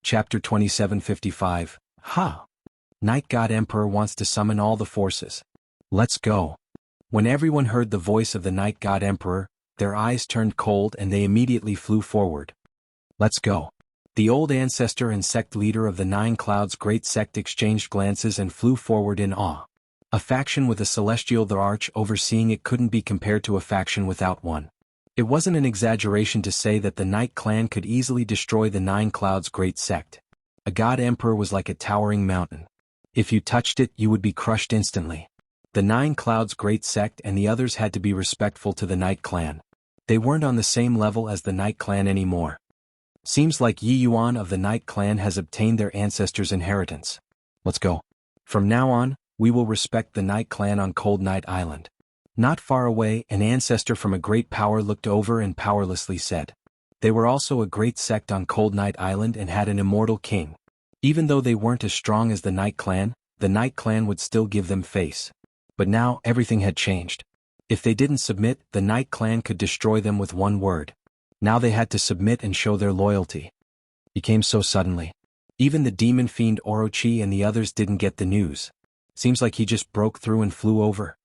Chapter 2755. Ha! Night God Emperor wants to summon all the forces. Let's go. When everyone heard the voice of the Night God Emperor, their eyes turned cold and they immediately flew forward. Let's go. The old ancestor and sect leader of the Nine Clouds Great Sect exchanged glances and flew forward in awe. A faction with a celestial the arch overseeing it couldn't be compared to a faction without one. It wasn't an exaggeration to say that the Night Clan could easily destroy the Nine Clouds Great Sect. A God Emperor was like a towering mountain. If you touched it, you would be crushed instantly. The Nine Clouds Great Sect and the others had to be respectful to the Night Clan. They weren't on the same level as the Night Clan anymore. Seems like Yi Yuan of the Night Clan has obtained their ancestors' inheritance. Let's go. From now on, we will respect the Night Clan on Cold Night Island. Not far away, an ancestor from a great power looked over and powerlessly said. They were also a great sect on Cold Night Island and had an immortal king. Even though they weren't as strong as the Night Clan would still give them face. But now, everything had changed. If they didn't submit, the Night Clan could destroy them with one word. Now they had to submit and show their loyalty. It came so suddenly. Even the demon fiend Orochi and the others didn't get the news. Seems like he just broke through and flew over.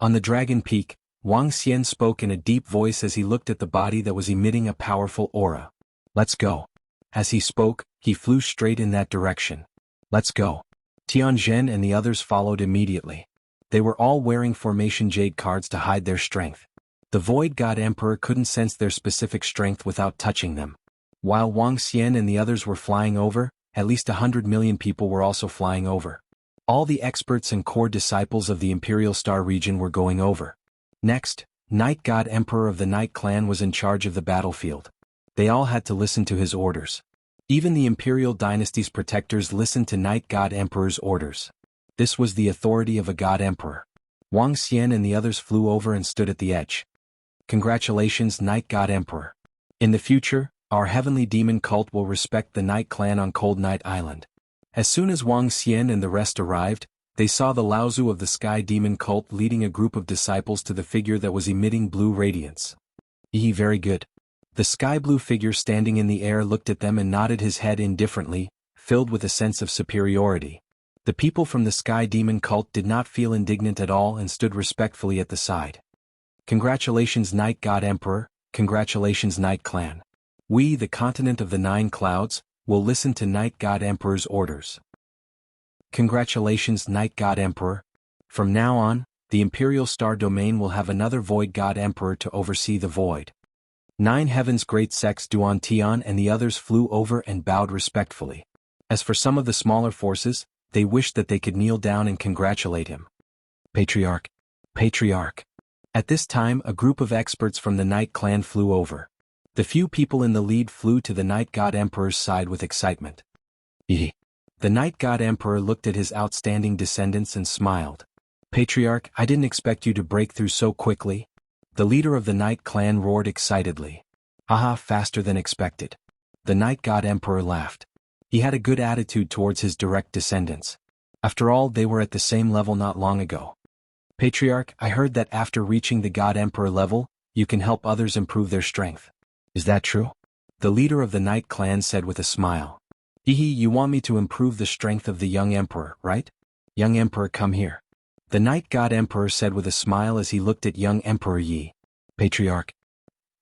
On the Dragon Peak, Wang Xian spoke in a deep voice as he looked at the body that was emitting a powerful aura. Let's go. As he spoke, he flew straight in that direction. Let's go. Tianzhen and the others followed immediately. They were all wearing formation jade cards to hide their strength. The Void God Emperor couldn't sense their specific strength without touching them. While Wang Xian and the others were flying over, at least 100 million people were also flying over. All the experts and core disciples of the Imperial Star region were going over. Next, Night God Emperor of the Night Clan was in charge of the battlefield. They all had to listen to his orders. Even the Imperial Dynasty's protectors listened to Night God Emperor's orders. This was the authority of a God Emperor. Wang Xian and the others flew over and stood at the edge. Congratulations, Night God Emperor. In the future, our heavenly demon cult will respect the Night Clan on Cold Night Island. As soon as Wang Xian and the rest arrived, they saw the Laozu of the Sky Demon cult leading a group of disciples to the figure that was emitting blue radiance. Very good. The sky blue figure standing in the air looked at them and nodded his head indifferently, filled with a sense of superiority. The people from the Sky Demon cult did not feel indignant at all and stood respectfully at the side. Congratulations, Night God Emperor. Congratulations, Night Clan. We, the continent of the Nine Clouds, will listen to Night God Emperor's orders. Congratulations, Night God Emperor. From now on, the Imperial Star Domain will have another Void God Emperor to oversee the Void. Nine Heavens Great Sects Duan Tian and the others flew over and bowed respectfully. As for some of the smaller forces, they wished that they could kneel down and congratulate him. Patriarch. Patriarch. At this time, a group of experts from the Night Clan flew over. The few people in the lead flew to the Night God Emperor's side with excitement. The Night God Emperor looked at his outstanding descendants and smiled. Patriarch, I didn't expect you to break through so quickly. The leader of the Night Clan roared excitedly. Aha, faster than expected. The Night God Emperor laughed. He had a good attitude towards his direct descendants. After all, they were at the same level not long ago. Patriarch, I heard that after reaching the God Emperor level, you can help others improve their strength. Is that true? The leader of the Night Clan said with a smile. You want me to improve the strength of the young emperor, right? Young Emperor, come here. The Night God Emperor said with a smile as he looked at young Emperor Yi. Patriarch.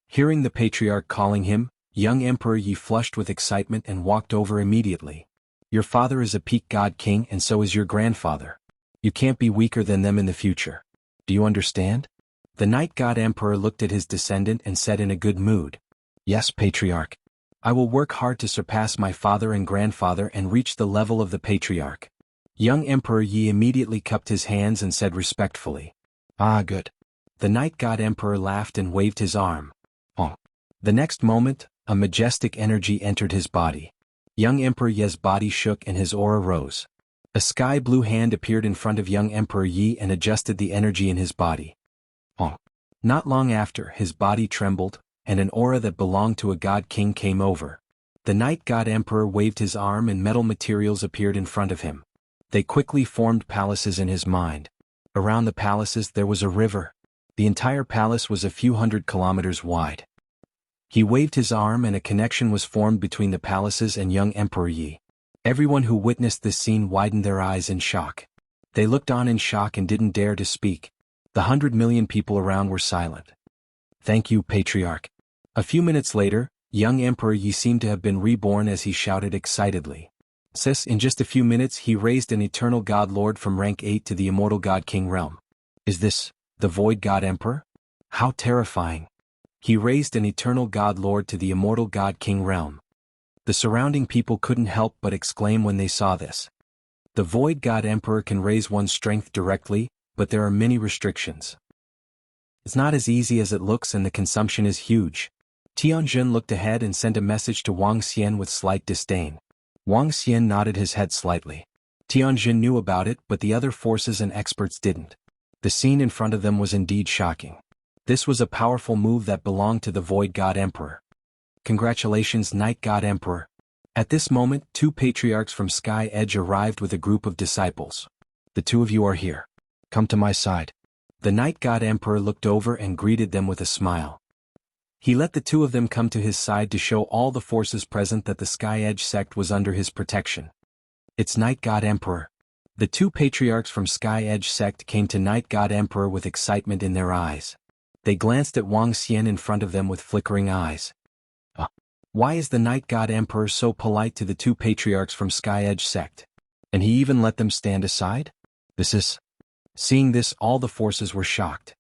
Hearing the Patriarch calling him, young Emperor Yi flushed with excitement and walked over immediately. Your father is a peak God King and so is your grandfather. You can't be weaker than them in the future. Do you understand? The Night God Emperor looked at his descendant and said in a good mood. Yes, Patriarch. I will work hard to surpass my father and grandfather and reach the level of the Patriarch. Young Emperor Yi immediately cupped his hands and said respectfully. Ah, good. The Night God Emperor laughed and waved his arm. Oh. The next moment, a majestic energy entered his body. Young Emperor Yi's body shook and his aura rose. A sky blue hand appeared in front of young Emperor Yi and adjusted the energy in his body. Oh. Not long after, his body trembled, and an aura that belonged to a God King came over. The Night God Emperor waved his arm and metal materials appeared in front of him. They quickly formed palaces in his mind. Around the palaces there was a river. The entire palace was a few hundred kilometers wide. He waved his arm and a connection was formed between the palaces and young Emperor Yi. Everyone who witnessed this scene widened their eyes in shock. They looked on in shock and didn't dare to speak. The 100 million people around were silent. Thank you, Patriarch. A few minutes later, young Emperor Yi seemed to have been reborn as he shouted excitedly. In just a few minutes he raised an eternal God Lord from rank 8 to the immortal God King realm. Is this the Void God Emperor? How terrifying. He raised an eternal God Lord to the immortal God King realm. The surrounding people couldn't help but exclaim when they saw this. The Void God Emperor can raise one's strength directly, but there are many restrictions. It's not as easy as it looks and the consumption is huge. Tianjin looked ahead and sent a message to Wang Xian with slight disdain. Wang Xian nodded his head slightly. Tianjin knew about it, but the other forces and experts didn't. The scene in front of them was indeed shocking. This was a powerful move that belonged to the Void God Emperor. Congratulations, Night God Emperor. At this moment, 2 patriarchs from Sky Edge arrived with a group of disciples. The 2 of you are here. Come to my side. The Night God Emperor looked over and greeted them with a smile. He let the 2 of them come to his side to show all the forces present that the Sky Edge sect was under his protection. It's Night God Emperor. The 2 patriarchs from Sky Edge sect came to Night God Emperor with excitement in their eyes. They glanced at Wang Xian in front of them with flickering eyes. Why is the Night God Emperor so polite to the 2 patriarchs from Sky Edge sect? And he even let them stand aside? Seeing this, all the forces were shocked.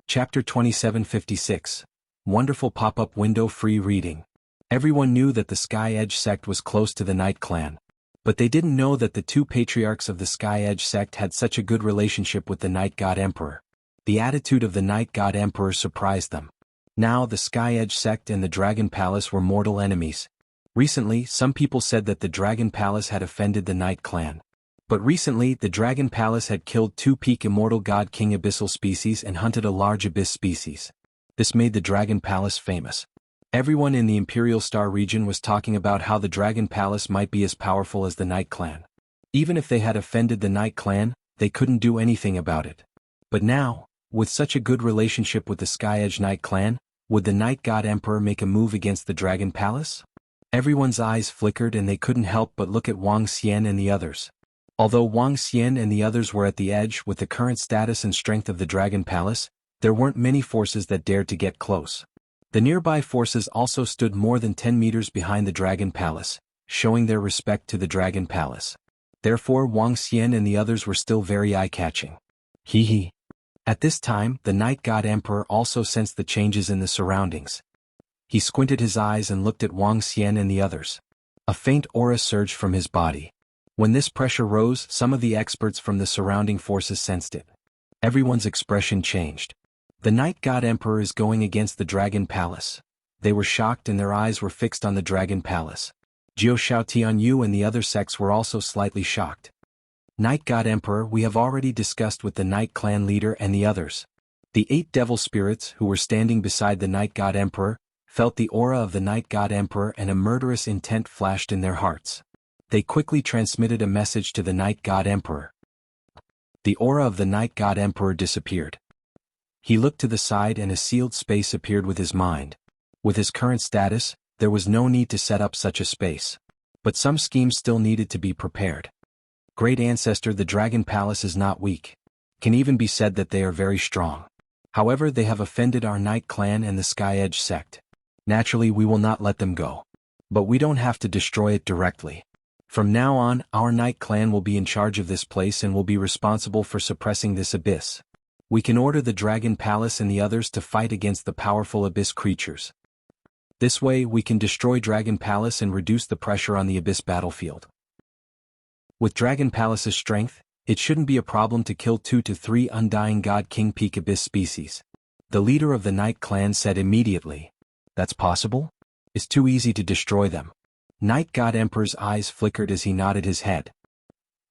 Chapter 2756. Wonderful pop-up window free reading. Everyone knew that the Sky Edge sect was close to the Night Clan. But they didn't know that the 2 patriarchs of the Sky Edge sect had such a good relationship with the Night God Emperor. The attitude of the Night God Emperor surprised them. Now the Sky Edge sect and the Dragon Palace were mortal enemies. Recently, some people said that the Dragon Palace had offended the Night Clan. But recently, the Dragon Palace had killed 2 peak immortal God King abyssal species and hunted a large abyss species. This made the Dragon Palace famous. Everyone in the Imperial Star region was talking about how the Dragon Palace might be as powerful as the Night Clan. Even if they had offended the Night Clan, they couldn't do anything about it. But now, with such a good relationship with the Sky Edge Night Clan, would the Night God Emperor make a move against the Dragon Palace? Everyone's eyes flickered and they couldn't help but look at Wang Xian and the others. Although Wang Xian and the others were at the edge with the current status and strength of the Dragon Palace, there weren't many forces that dared to get close. The nearby forces also stood more than 10 meters behind the Dragon Palace, showing their respect to the Dragon Palace. Therefore Wang Xian and the others were still very eye-catching. Hee. At this time, the Night God Emperor also sensed the changes in the surroundings. He squinted his eyes and looked at Wang Xian and the others. A faint aura surged from his body. When this pressure rose, some of the experts from the surrounding forces sensed it. Everyone's expression changed. The Night God Emperor is going against the Dragon Palace. They were shocked and their eyes were fixed on the Dragon Palace. Jiao Tianyu and the other sects were also slightly shocked. Night God Emperor, we have already discussed with the Night Clan leader and the others. The 8 devil spirits who were standing beside the Night God Emperor felt the aura of the Night God Emperor and a murderous intent flashed in their hearts. They quickly transmitted a message to the Night God Emperor. The aura of the Night God Emperor disappeared. He looked to the side and a sealed space appeared with his mind. With his current status, there was no need to set up such a space. But some schemes still needed to be prepared. Great Ancestor, the Dragon Palace is not weak. Can even be said that they are very strong. However, they have offended our Night Clan and the Sky Edge sect. Naturally, we will not let them go. But we don't have to destroy it directly. From now on, our Night Clan will be in charge of this place and will be responsible for suppressing this abyss. We can order the Dragon Palace and the others to fight against the powerful abyss creatures. This way, we can destroy Dragon Palace and reduce the pressure on the abyss battlefield. With Dragon Palace's strength, it shouldn't be a problem to kill 2 to 3 Undying God King Peak abyss species. The leader of the Night Clan said immediately. That's possible? It's too easy to destroy them. Night God Emperor's eyes flickered as he nodded his head.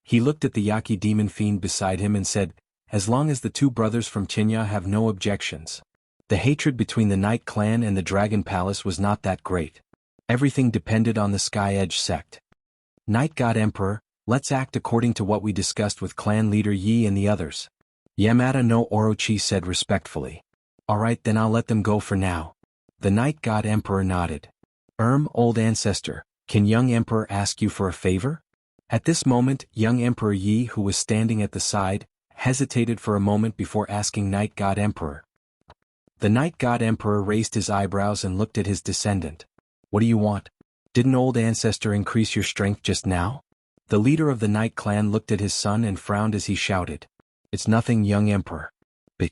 He looked at the Yaqui demon fiend beside him and said, as long as the 2 brothers from Qinya have no objections. The hatred between the Night Clan and the Dragon Palace was not that great. Everything depended on the Sky Edge sect. Night God Emperor, let's act according to what we discussed with clan leader Yi and the others. Yamada no Orochi said respectfully. Alright, then I'll let them go for now. The Night God Emperor nodded. Old ancestor, can young Emperor ask you for a favor? At this moment, young Emperor Yi, who was standing at the side, hesitated for a moment before asking Night God Emperor. The Night God Emperor raised his eyebrows and looked at his descendant. What do you want? Didn't old ancestor increase your strength just now? The leader of the Night clan looked at his son and frowned as he shouted. It's nothing, young Emperor. But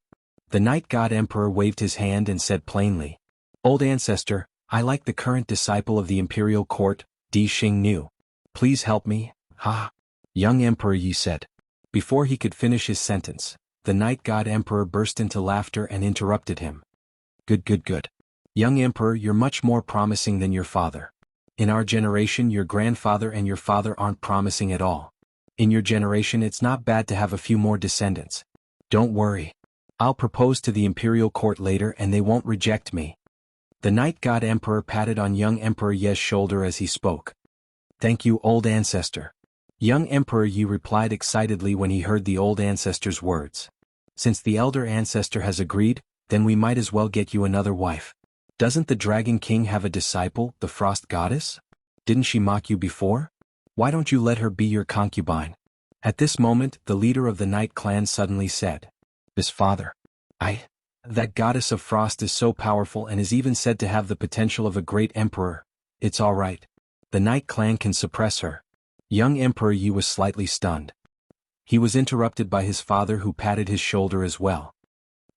the Night God Emperor waved his hand and said plainly. Old ancestor, I like the current disciple of the imperial court, Di Xingnu. Please help me, ha. Young Emperor Yi said. Before he could finish his sentence, the Night God Emperor burst into laughter and interrupted him. Good. Young Emperor, you're much more promising than your father. In our generation, your grandfather and your father aren't promising at all. In your generation, it's not bad to have a few more descendants. Don't worry. I'll propose to the imperial court later and they won't reject me. The Night God Emperor patted on young Emperor Ye's shoulder as he spoke. Thank you, old ancestor. Young Emperor Yi replied excitedly when he heard the old ancestor's words. Since the elder ancestor has agreed, then we might as well get you another wife. Doesn't the Dragon King have a disciple, the Frost Goddess? Didn't she mock you before? Why don't you let her be your concubine? At this moment, the leader of the Night clan suddenly said. His father. That goddess of frost is so powerful and is even said to have the potential of a great emperor. It's all right. The Night clan can suppress her. Young Emperor Yi was slightly stunned. He was interrupted by his father who patted his shoulder as well.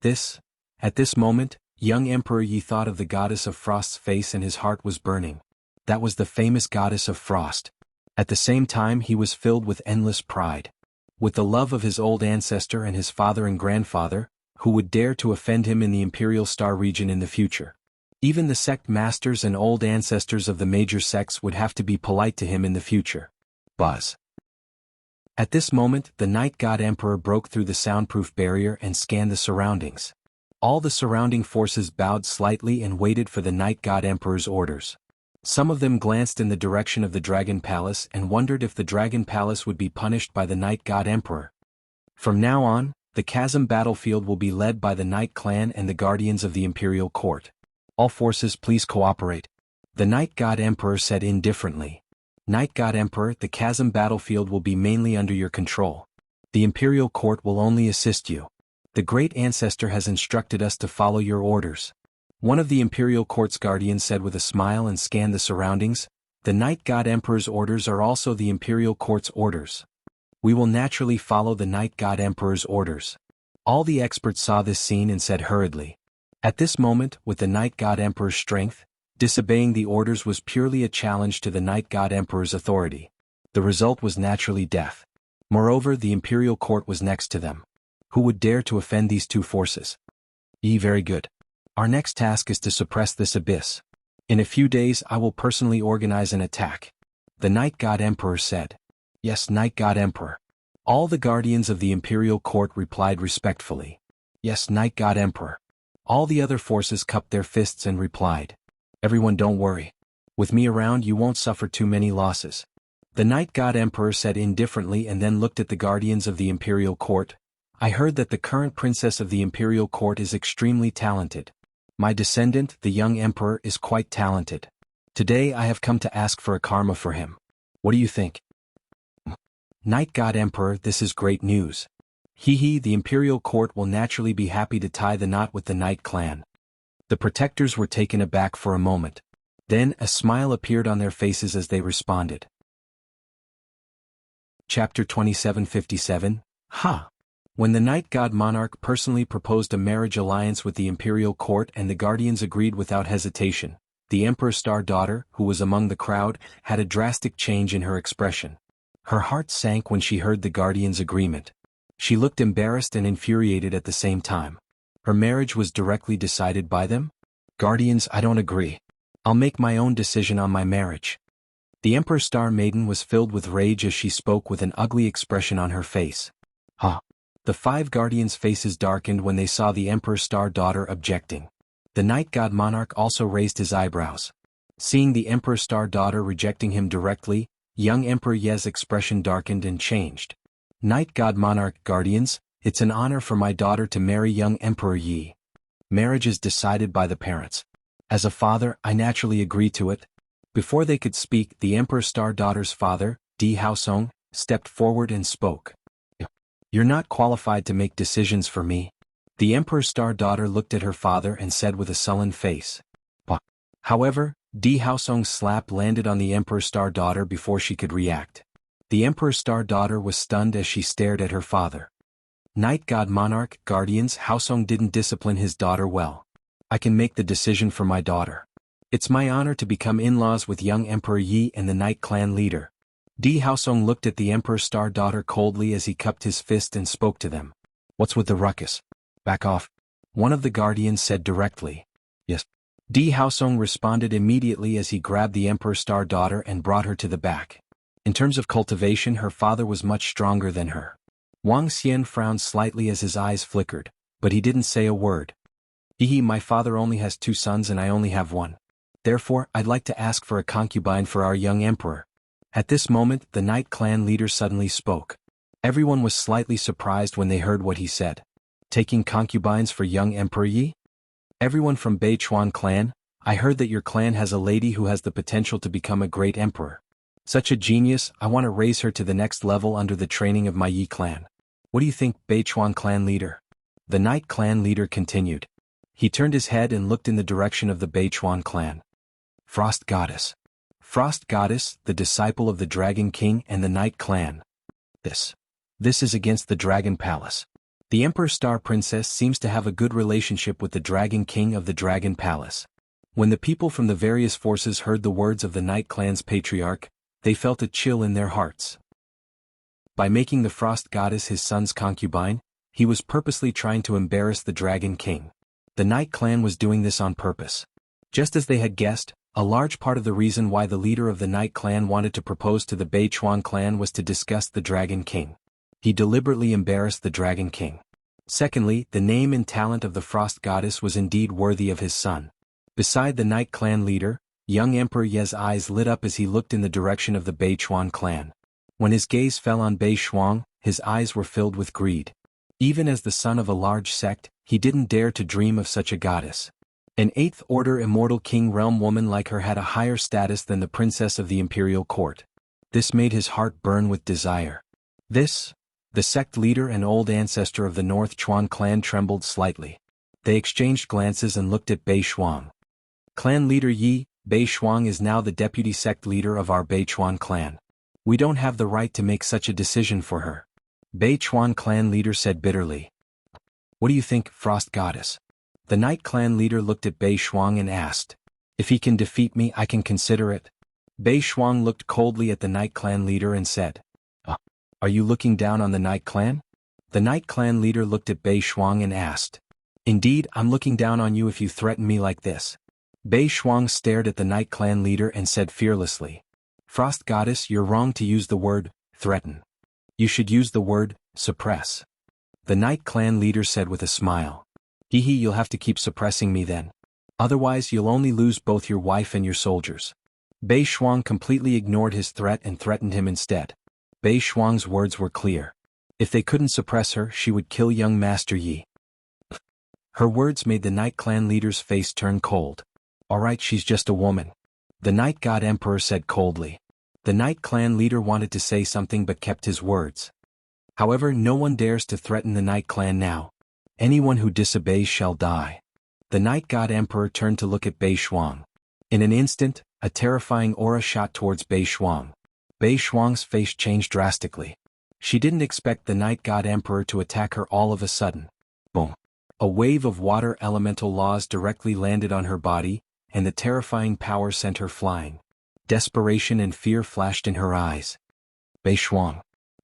At this moment, young Emperor Yi thought of the goddess of frost's face and his heart was burning. That was the famous goddess of frost. At the same time he was filled with endless pride. With the love of his old ancestor and his father and grandfather, who would dare to offend him in the Imperial Star region in the future. Even the sect masters and old ancestors of the major sects would have to be polite to him in the future. Buzz. At this moment, the Night God Emperor broke through the soundproof barrier and scanned the surroundings. All the surrounding forces bowed slightly and waited for the Night God Emperor's orders. Some of them glanced in the direction of the Dragon Palace and wondered if the Dragon Palace would be punished by the Night God Emperor. From now on, the Chasm battlefield will be led by the Night Clan and the Guardians of the Imperial Court. All forces please cooperate. The Night God Emperor said indifferently. Night God Emperor, the Chasm battlefield will be mainly under your control. The Imperial Court will only assist you. The Great Ancestor has instructed us to follow your orders. One of the Imperial Court's guardians said with a smile and scanned the surroundings. The Night God Emperor's orders are also the Imperial Court's orders. We will naturally follow the Night God Emperor's orders. All the experts saw this scene and said hurriedly. At this moment, with the Night God Emperor's strength, disobeying the orders was purely a challenge to the Night God Emperor's authority. The result was naturally death. Moreover, the Imperial Court was next to them. Who would dare to offend these two forces? Very good. Our next task is to suppress this abyss. In a few days I will personally organize an attack. The Night God Emperor said. Yes, Night God Emperor. All the guardians of the Imperial Court replied respectfully. Yes, Night God Emperor. All the other forces cupped their fists and replied. Everyone, don't worry. With me around you won't suffer too many losses. The Night God Emperor said indifferently and then looked at the guardians of the Imperial Court. I heard that the current princess of the Imperial Court is extremely talented. My descendant, the young emperor, is quite talented. Today I have come to ask for a karma for him. What do you think? Night God Emperor, this is great news. The Imperial Court will naturally be happy to tie the knot with the Night Clan. The protectors were taken aback for a moment. Then a smile appeared on their faces as they responded. Chapter 2757, When the Night God Monarch personally proposed a marriage alliance with the Imperial Court and the Guardians agreed without hesitation, the Emperor's star daughter, who was among the crowd, had a drastic change in her expression. Her heart sank when she heard the Guardians' agreement. She looked embarrassed and infuriated at the same time. Her marriage was directly decided by them? Guardians, I don't agree. I'll make my own decision on my marriage. The Emperor's Star Maiden was filled with rage as she spoke with an ugly expression on her face. The 5 Guardians' faces darkened when they saw the Emperor's Star Daughter objecting. The Night God Monarch also raised his eyebrows. Seeing the Emperor's Star Daughter rejecting him directly, young Emperor Ye's expression darkened and changed. Night God Monarch, Guardians, it's an honor for my daughter to marry young Emperor Yi. Marriage is decided by the parents. As a father, I naturally agree to it. Before they could speak, the Emperor's star daughter's father, Di Haosong, stepped forward and spoke. You're not qualified to make decisions for me. The Emperor's star daughter looked at her father and said with a sullen face. However, Di Haosong's slap landed on the Emperor's star daughter before she could react. The Emperor's star daughter was stunned as she stared at her father. Night God Monarch, Guardians, Haosong didn't discipline his daughter well. I can make the decision for my daughter. It's my honor to become in-laws with young Emperor Yi and the Night Clan leader. Di Haosong looked at the Emperor's star daughter coldly as he cupped his fist and spoke to them. What's with the ruckus? Back off. One of the guardians said directly. Yes. Di Haosong responded immediately as he grabbed the Emperor's star daughter and brought her to the back. In terms of cultivation, her father was much stronger than her. Wang Xian frowned slightly as his eyes flickered, but he didn't say a word. My father only has 2 sons and I only have 1. Therefore, I'd like to ask for a concubine for our young emperor. At this moment, the Night Clan leader suddenly spoke. Everyone was slightly surprised when they heard what he said. Taking concubines for young Emperor Yi? Everyone from Beichuan clan, I heard that your clan has a lady who has the potential to become a great emperor. Such a genius, I want to raise her to the next level under the training of my Yi clan. What do you think, Beichuan clan leader? The Night Clan leader continued. He turned his head and looked in the direction of the Beichuan clan. Frost Goddess. Frost Goddess, the disciple of the Dragon King and the Night Clan. This is against the Dragon Palace. The Emperor's Star Princess seems to have a good relationship with the Dragon King of the Dragon Palace. When the people from the various forces heard the words of the Night Clan's patriarch, they felt a chill in their hearts. By making the Frost Goddess his son's concubine, he was purposely trying to embarrass the Dragon King. The Night Clan was doing this on purpose. Just as they had guessed, a large part of the reason why the leader of the Night Clan wanted to propose to the Beichuan clan was to disgust the Dragon King. He deliberately embarrassed the Dragon King. Secondly, the name and talent of the Frost Goddess was indeed worthy of his son. Beside the Night Clan leader, young Emperor Ye's eyes lit up as he looked in the direction of the Beichuan clan. When his gaze fell on Beishuang, his eyes were filled with greed. Even as the son of a large sect, he didn't dare to dream of such a goddess. An 8th order immortal king realm woman like her had a higher status than the princess of the imperial court. This made his heart burn with desire. The sect leader and old ancestor of the North Chuan clan trembled slightly. They exchanged glances and looked at Beishuang. Clan leader Yi, Beishuang is now the deputy sect leader of our Beichuan clan. We don't have the right to make such a decision for her. Beichuan clan leader said bitterly. What do you think, Frost Goddess? The Night Clan leader looked at Beishuang and asked. If he can defeat me, I can consider it. Beishuang looked coldly at the Night Clan leader and said. Are you looking down on the Night Clan? The Night Clan leader looked at Beishuang and asked. Indeed, I'm looking down on you if you threaten me like this. Beishuang stared at the Night Clan leader and said fearlessly. Frost Goddess, you're wrong to use the word, threaten. You should use the word, suppress. The Night Clan leader said with a smile. You'll have to keep suppressing me then. Otherwise you'll only lose both your wife and your soldiers. Beishuang completely ignored his threat and threatened him instead. Beishuang's words were clear. If they couldn't suppress her, she would kill young Master Yi. Her words made the Night Clan leader's face turn cold. Alright, she's just a woman. The Night God Emperor said coldly. The Night Clan leader wanted to say something but kept his words. However, no one dares to threaten the Night Clan now. Anyone who disobeys shall die. The Night God Emperor turned to look at Beishuang. In an instant, a terrifying aura shot towards Beishuang. Beishuang's face changed drastically. She didn't expect the Night God Emperor to attack her all of a sudden. Boom. A wave of water elemental laws directly landed on her body, and the terrifying power sent her flying. Desperation and fear flashed in her eyes. Beishuang.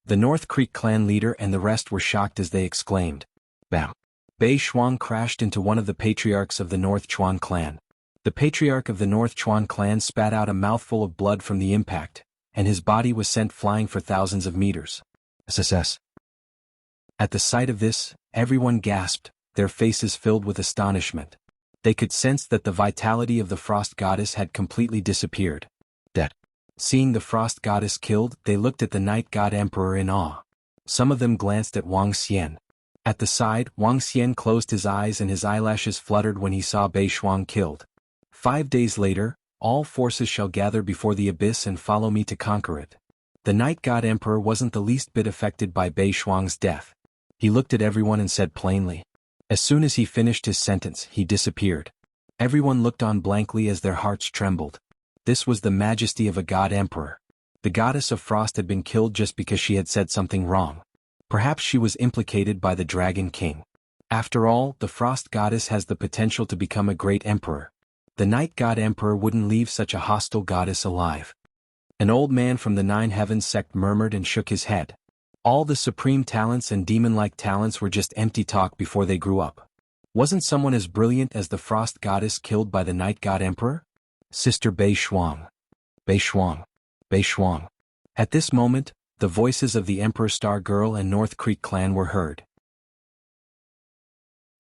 The North Creek clan leader and the rest were shocked as they exclaimed. Bam. Beishuang crashed into one of the patriarchs of the North Chuan clan. The patriarch of the North Chuan clan spat out a mouthful of blood from the impact, and his body was sent flying for thousands of meters. SSS. At the sight of this, everyone gasped, their faces filled with astonishment. They could sense that the vitality of the Frost Goddess had completely disappeared. Seeing the Frost Goddess killed, they looked at the Night God Emperor in awe. Some of them glanced at Wang Xian. At the side, Wang Xian closed his eyes and his eyelashes fluttered when he saw Bei Shuang killed. 5 days later, all forces shall gather before the abyss and follow me to conquer it. The Night God Emperor wasn't the least bit affected by Bei Shuang's death. He looked at everyone and said plainly. As soon as he finished his sentence, he disappeared. Everyone looked on blankly as their hearts trembled. This was the majesty of a God Emperor. The goddess of frost had been killed just because she had said something wrong. Perhaps she was implicated by the Dragon King. After all, the Frost Goddess has the potential to become a great emperor. The Night God Emperor wouldn't leave such a hostile goddess alive. An old man from the 9 Heavens sect murmured and shook his head. All the supreme talents and demon-like talents were just empty talk before they grew up. Wasn't someone as brilliant as the Frost Goddess killed by the Night God Emperor? Sister Bei Shuang. Bei Shuang. Bei Shuang. At this moment, the voices of the Emperor Star Girl and North Creek clan were heard.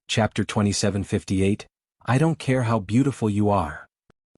Chapter 2758, I don't care how beautiful you are.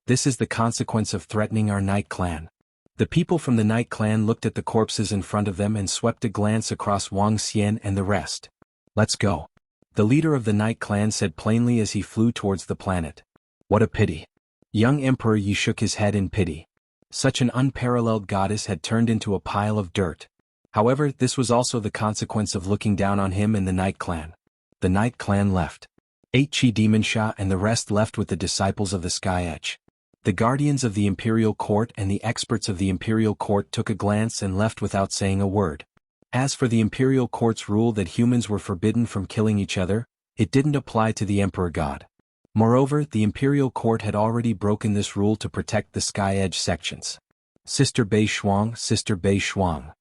This is the consequence of threatening our Night Clan. The people from the Night Clan looked at the corpses in front of them and swept a glance across Wang Xian and the rest. Let's go. The leader of the Night Clan said plainly as he flew towards the planet. What a pity. Young Emperor Yi shook his head in pity. Such an unparalleled goddess had turned into a pile of dirt. However, this was also the consequence of looking down on him and the Night Clan. The Night Clan left. 8 Chi Demon Sha and the rest left with the disciples of the Sky Edge. The guardians of the Imperial Court and the experts of the Imperial Court took a glance and left without saying a word. As for the Imperial Court's rule that humans were forbidden from killing each other, it didn't apply to the Emperor God. Moreover, the Imperial Court had already broken this rule to protect the Sky Edge sections. Sister Bei Shuang, Sister Bei Shuang.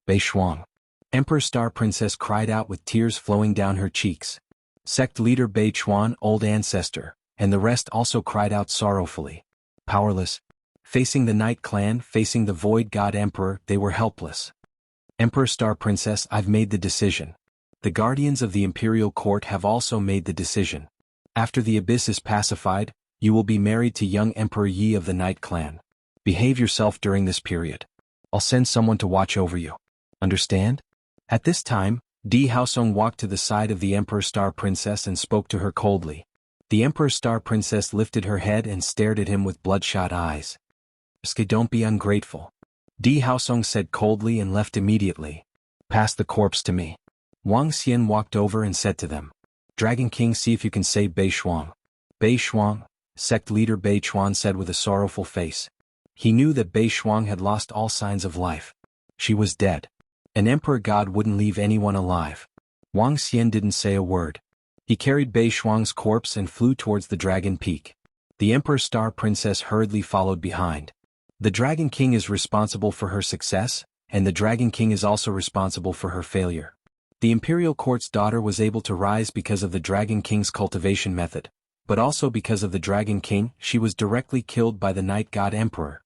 Bei Shuang. Emperor Star Princess cried out with tears flowing down her cheeks. Sect leader Bei Chuan, old ancestor, and the rest also cried out sorrowfully. Powerless. Facing the Night Clan, facing the Void God Emperor, they were helpless. Emperor Star Princess, I've made the decision. The guardians of the Imperial Court have also made the decision. After the abyss is pacified, you will be married to young Emperor Yi of the Night Clan. Behave yourself during this period. I'll send someone to watch over you. Understand? At this time, Di Haosong walked to the side of the Emperor Star Princess and spoke to her coldly. The Emperor Star Princess lifted her head and stared at him with bloodshot eyes. Don't be ungrateful. Di Haosong said coldly and left immediately. Pass the corpse to me. Wang Xian walked over and said to them. Dragon King, see if you can save Bei Shuang. Bei Shuang, sect leader Bei Chuan said with a sorrowful face. He knew that Bei Shuang had lost all signs of life. She was dead. An emperor god wouldn't leave anyone alive. Wang Xian didn't say a word. He carried Bei Shuang's corpse and flew towards the Dragon Peak. The Emperor Star Princess hurriedly followed behind. The Dragon King is responsible for her success, and the Dragon King is also responsible for her failure. The Imperial Court's daughter was able to rise because of the Dragon King's cultivation method, but also because of the Dragon King, she was directly killed by the Night God Emperor.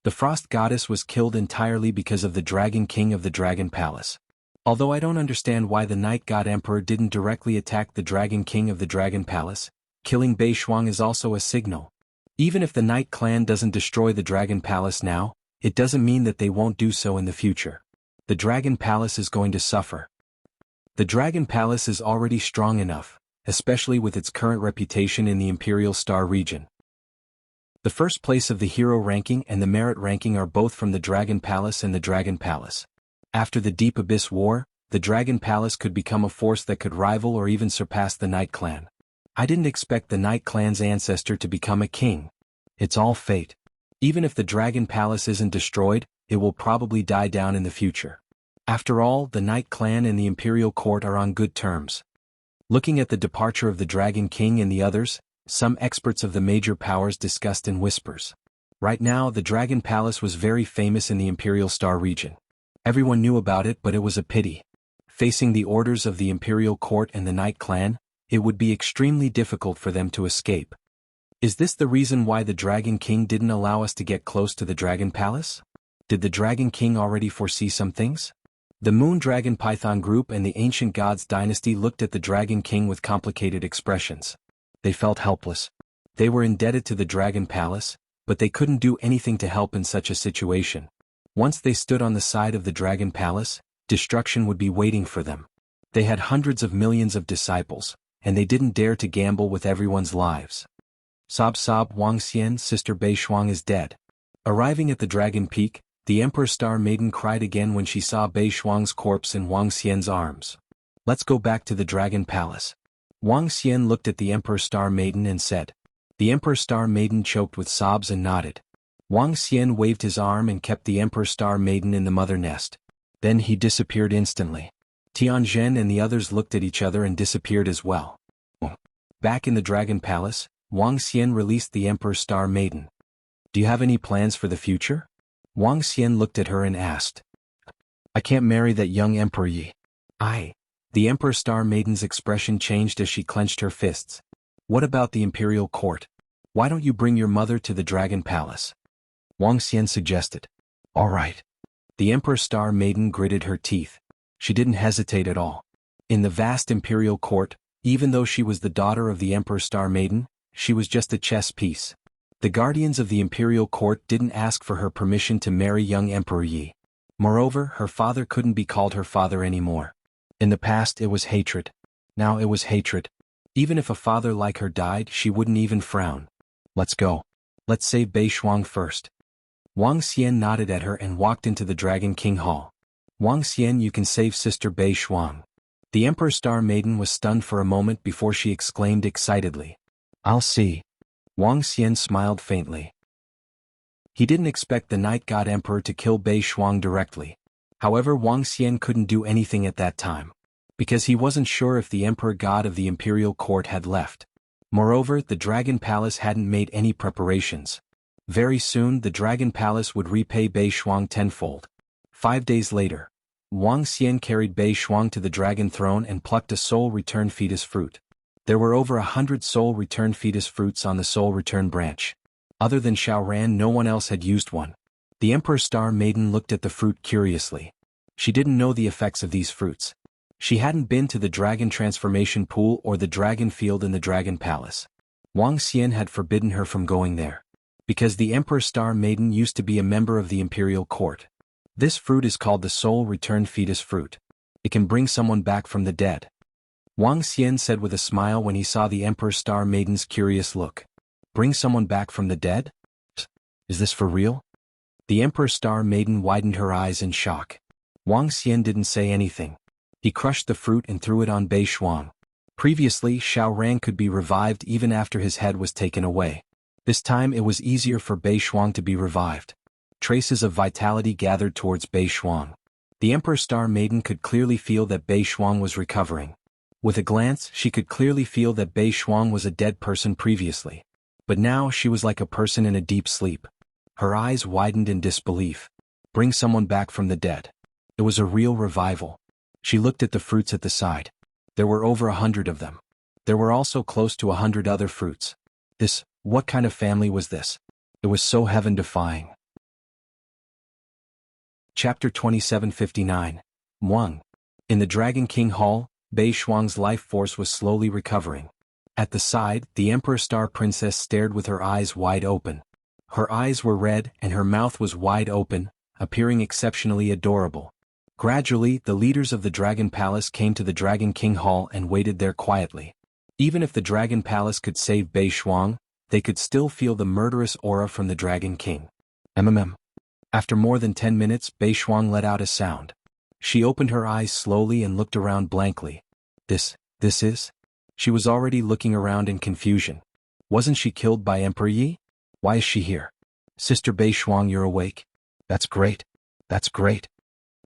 The Frost Goddess was killed entirely because of the Dragon King of the Dragon Palace. Although I don't understand why the Night God Emperor didn't directly attack the Dragon King of the Dragon Palace, killing Bei Shuang is also a signal. Even if the Night Clan doesn't destroy the Dragon Palace now, it doesn't mean that they won't do so in the future. The Dragon Palace is going to suffer. The Dragon Palace is already strong enough, especially with its current reputation in the Imperial Star region. The first place of the hero ranking and the merit ranking are both from the Dragon Palace and the Dragon Palace. After the Deep Abyss War, the Dragon Palace could become a force that could rival or even surpass the Night Clan. I didn't expect the Night Clan's ancestor to become a king. It's all fate. Even if the Dragon Palace isn't destroyed, it will probably die down in the future. After all, the Night Clan and the Imperial Court are on good terms. Looking at the departure of the Dragon King and the others, some experts of the major powers discussed in whispers. Right now, the Dragon Palace was very famous in the Imperial Star region. Everyone knew about it, but it was a pity. Facing the orders of the Imperial Court and the Night Clan, it would be extremely difficult for them to escape. Is this the reason why the Dragon King didn't allow us to get close to the Dragon Palace? Did the Dragon King already foresee some things? The Moon Dragon Python group and the Ancient Gods dynasty looked at the Dragon King with complicated expressions. They felt helpless. They were indebted to the Dragon Palace, but they couldn't do anything to help in such a situation. Once they stood on the side of the Dragon Palace, destruction would be waiting for them. They had hundreds of millions of disciples, and they didn't dare to gamble with everyone's lives. Sob sob, Wang Xian, Sister Bei Shuang is dead. Arriving at the Dragon Peak, the Emperor Star Maiden cried again when she saw Bei Shuang's corpse in Wang Xian's arms. Let's go back to the Dragon Palace. Wang Xian looked at the Emperor Star Maiden and said. The Emperor Star Maiden choked with sobs and nodded. Wang Xian waved his arm and kept the Emperor Star Maiden in the mother nest. Then he disappeared instantly. Tianzhen and the others looked at each other and disappeared as well. Back in the Dragon Palace, Wang Xian released the Emperor Star Maiden. Do you have any plans for the future? Wang Xian looked at her and asked. I can't marry that young Emperor Yi. The Emperor Star Maiden's expression changed as she clenched her fists. What about the imperial court? Why don't you bring your mother to the Dragon Palace? Wang Xian suggested. All right. The Emperor Star Maiden gritted her teeth. She didn't hesitate at all. In the vast imperial court, even though she was the daughter of the Emperor Star Maiden, she was just a chess piece. The guardians of the imperial court didn't ask for her permission to marry young Emperor Yi. Moreover, her father couldn't be called her father anymore. In the past it was hatred. Now it was hatred. Even if a father like her died, she wouldn't even frown. Let's go. Let's save Bei Shuang first. Wang Xian nodded at her and walked into the Dragon King Hall. Wang Xian, you can save Sister Bei Shuang. The Emperor Star Maiden was stunned for a moment before she exclaimed excitedly. I'll see. Wang Xian smiled faintly. He didn't expect the Night God Emperor to kill Bei Shuang directly. However, Wang Xian couldn't do anything at that time, because he wasn't sure if the Emperor God of the Imperial Court had left. Moreover, the Dragon Palace hadn't made any preparations. Very soon the Dragon Palace would repay Bei Shuang tenfold. 5 days later, Wang Xian carried Bei Shuang to the Dragon Throne and plucked a Soul Return Fetus fruit. There were over 100 Soul Return Fetus fruits on the Soul Return branch. Other than Xiaoran, no one else had used one. The Emperor Star Maiden looked at the fruit curiously. She didn't know the effects of these fruits. She hadn't been to the Dragon Transformation Pool or the Dragon Field in the Dragon Palace. Wang Xian had forbidden her from going there, because the Emperor Star Maiden used to be a member of the Imperial Court. This fruit is called the Soul Return Fetus fruit. It can bring someone back from the dead. Wang Xian said with a smile when he saw the Emperor Star Maiden's curious look. Bring someone back from the dead? Is this for real? The Emperor Star Maiden widened her eyes in shock. Wang Xian didn't say anything. He crushed the fruit and threw it on Bei Shuang. Previously, Xiaoran could be revived even after his head was taken away. This time it was easier for Bei Shuang to be revived. Traces of vitality gathered towards Bei Shuang. The Emperor Star Maiden could clearly feel that Bei Shuang was recovering. With a glance, she could clearly feel that Bei Shuang was a dead person previously. But now she was like a person in a deep sleep. Her eyes widened in disbelief. Bring someone back from the dead. It was a real revival. She looked at the fruits at the side. There were over 100 of them. There were also close to 100 other fruits. What kind of family was this? It was so heaven-defying. Chapter 2759. Wang. In the Dragon King Hall, Bei Shuang's life force was slowly recovering. At the side, the Emperor Star Princess stared with her eyes wide open. Her eyes were red and her mouth was wide open, appearing exceptionally adorable. Gradually, the leaders of the Dragon Palace came to the Dragon King Hall and waited there quietly. Even if the Dragon Palace could save Bei Shuang, they could still feel the murderous aura from the Dragon King. After more than 10 minutes, Bei Shuang let out a sound. She opened her eyes slowly and looked around blankly. This is? She was already looking around in confusion. Wasn't she killed by Emperor Yi? Why is she here? Sister Bei Shuang, you're awake? That's great. That's great.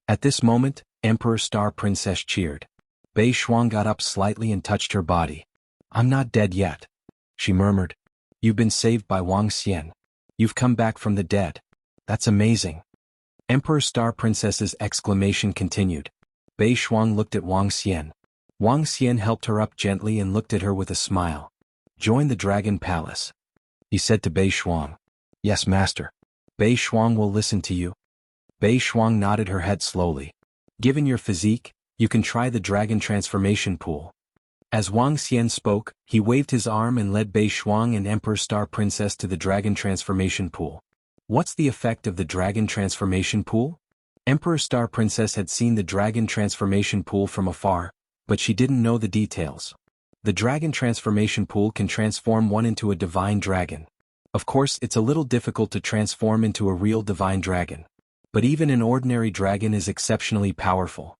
At this moment, Emperor Star Princess cheered. Bei Shuang got up slightly and touched her body. I'm not dead yet, she murmured. You've been saved by Wang Xian. You've come back from the dead. That's amazing. Emperor Star Princess's exclamation continued. Bei Shuang looked at Wang Xian. Wang Xian helped her up gently and looked at her with a smile. Join the Dragon Palace, he said to Bei Shuang. Yes, master. Bei Shuang will listen to you. Bei Shuang nodded her head slowly. Given your physique, you can try the Dragon Transformation Pool. As Wang Xian spoke, he waved his arm and led Bei Shuang and Emperor Star Princess to the Dragon Transformation Pool. What's the effect of the Dragon Transformation Pool? Emperor Star Princess had seen the Dragon Transformation Pool from afar, but she didn't know the details. The dragon transformation pool can transform one into a divine dragon. Of course, it's a little difficult to transform into a real divine dragon. But even an ordinary dragon is exceptionally powerful.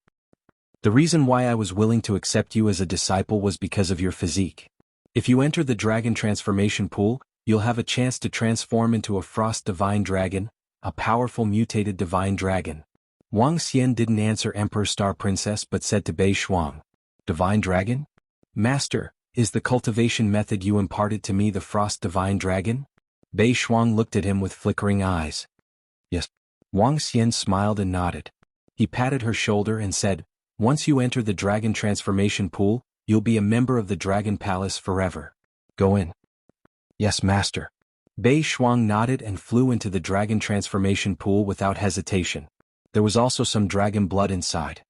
The reason why I was willing to accept you as a disciple was because of your physique. If you enter the dragon transformation pool, you'll have a chance to transform into a frost divine dragon, a powerful mutated divine dragon. Wang Xian didn't answer Emperor Star Princess but said to Bei Shuang, "Divine dragon? Master, is the cultivation method you imparted to me the frost divine dragon?" Bei Shuang looked at him with flickering eyes. "Yes." Wang Xian smiled and nodded. He patted her shoulder and said, "Once you enter the dragon transformation pool, you'll be a member of the Dragon Palace forever. Go in." "Yes, master." Bei Shuang nodded and flew into the dragon transformation pool without hesitation. There was also some dragon blood inside.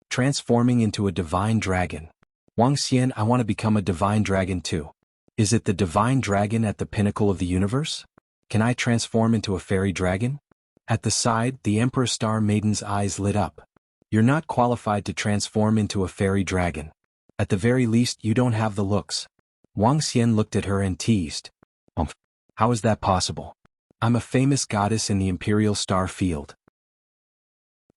Transforming into a divine dragon. "Wang Xian, I want to become a divine dragon too. Is it the divine dragon at the pinnacle of the universe? Can I transform into a fairy dragon?" At the side, the Emperor Star Maiden's eyes lit up. "You're not qualified to transform into a fairy dragon. At the very least, you don't have the looks." Wang Xian looked at her and teased. How is that possible? I'm a famous goddess in the Imperial Star Field."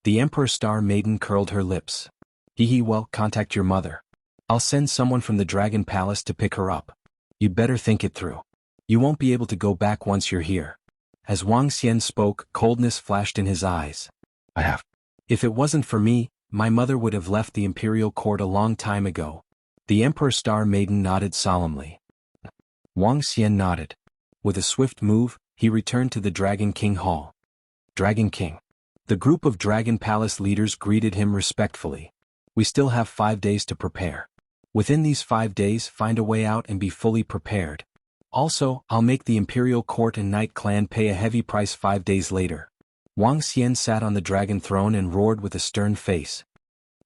The Emperor Star Maiden curled her lips. Well, contact your mother. I'll send someone from the Dragon Palace to pick her up. You'd better think it through. You won't be able to go back once you're here." As Wang Xian spoke, coldness flashed in his eyes. If it wasn't for me, my mother would have left the imperial court a long time ago." The Emperor Star Maiden nodded solemnly. Wang Xian nodded. With a swift move, he returned to the Dragon King Hall. "Dragon King." The group of Dragon Palace leaders greeted him respectfully. "We still have 5 days to prepare. Within these 5 days, find a way out and be fully prepared. Also, I'll make the Imperial Court and Knight Clan pay a heavy price 5 days later." Wang Xian sat on the dragon throne and roared with a stern face.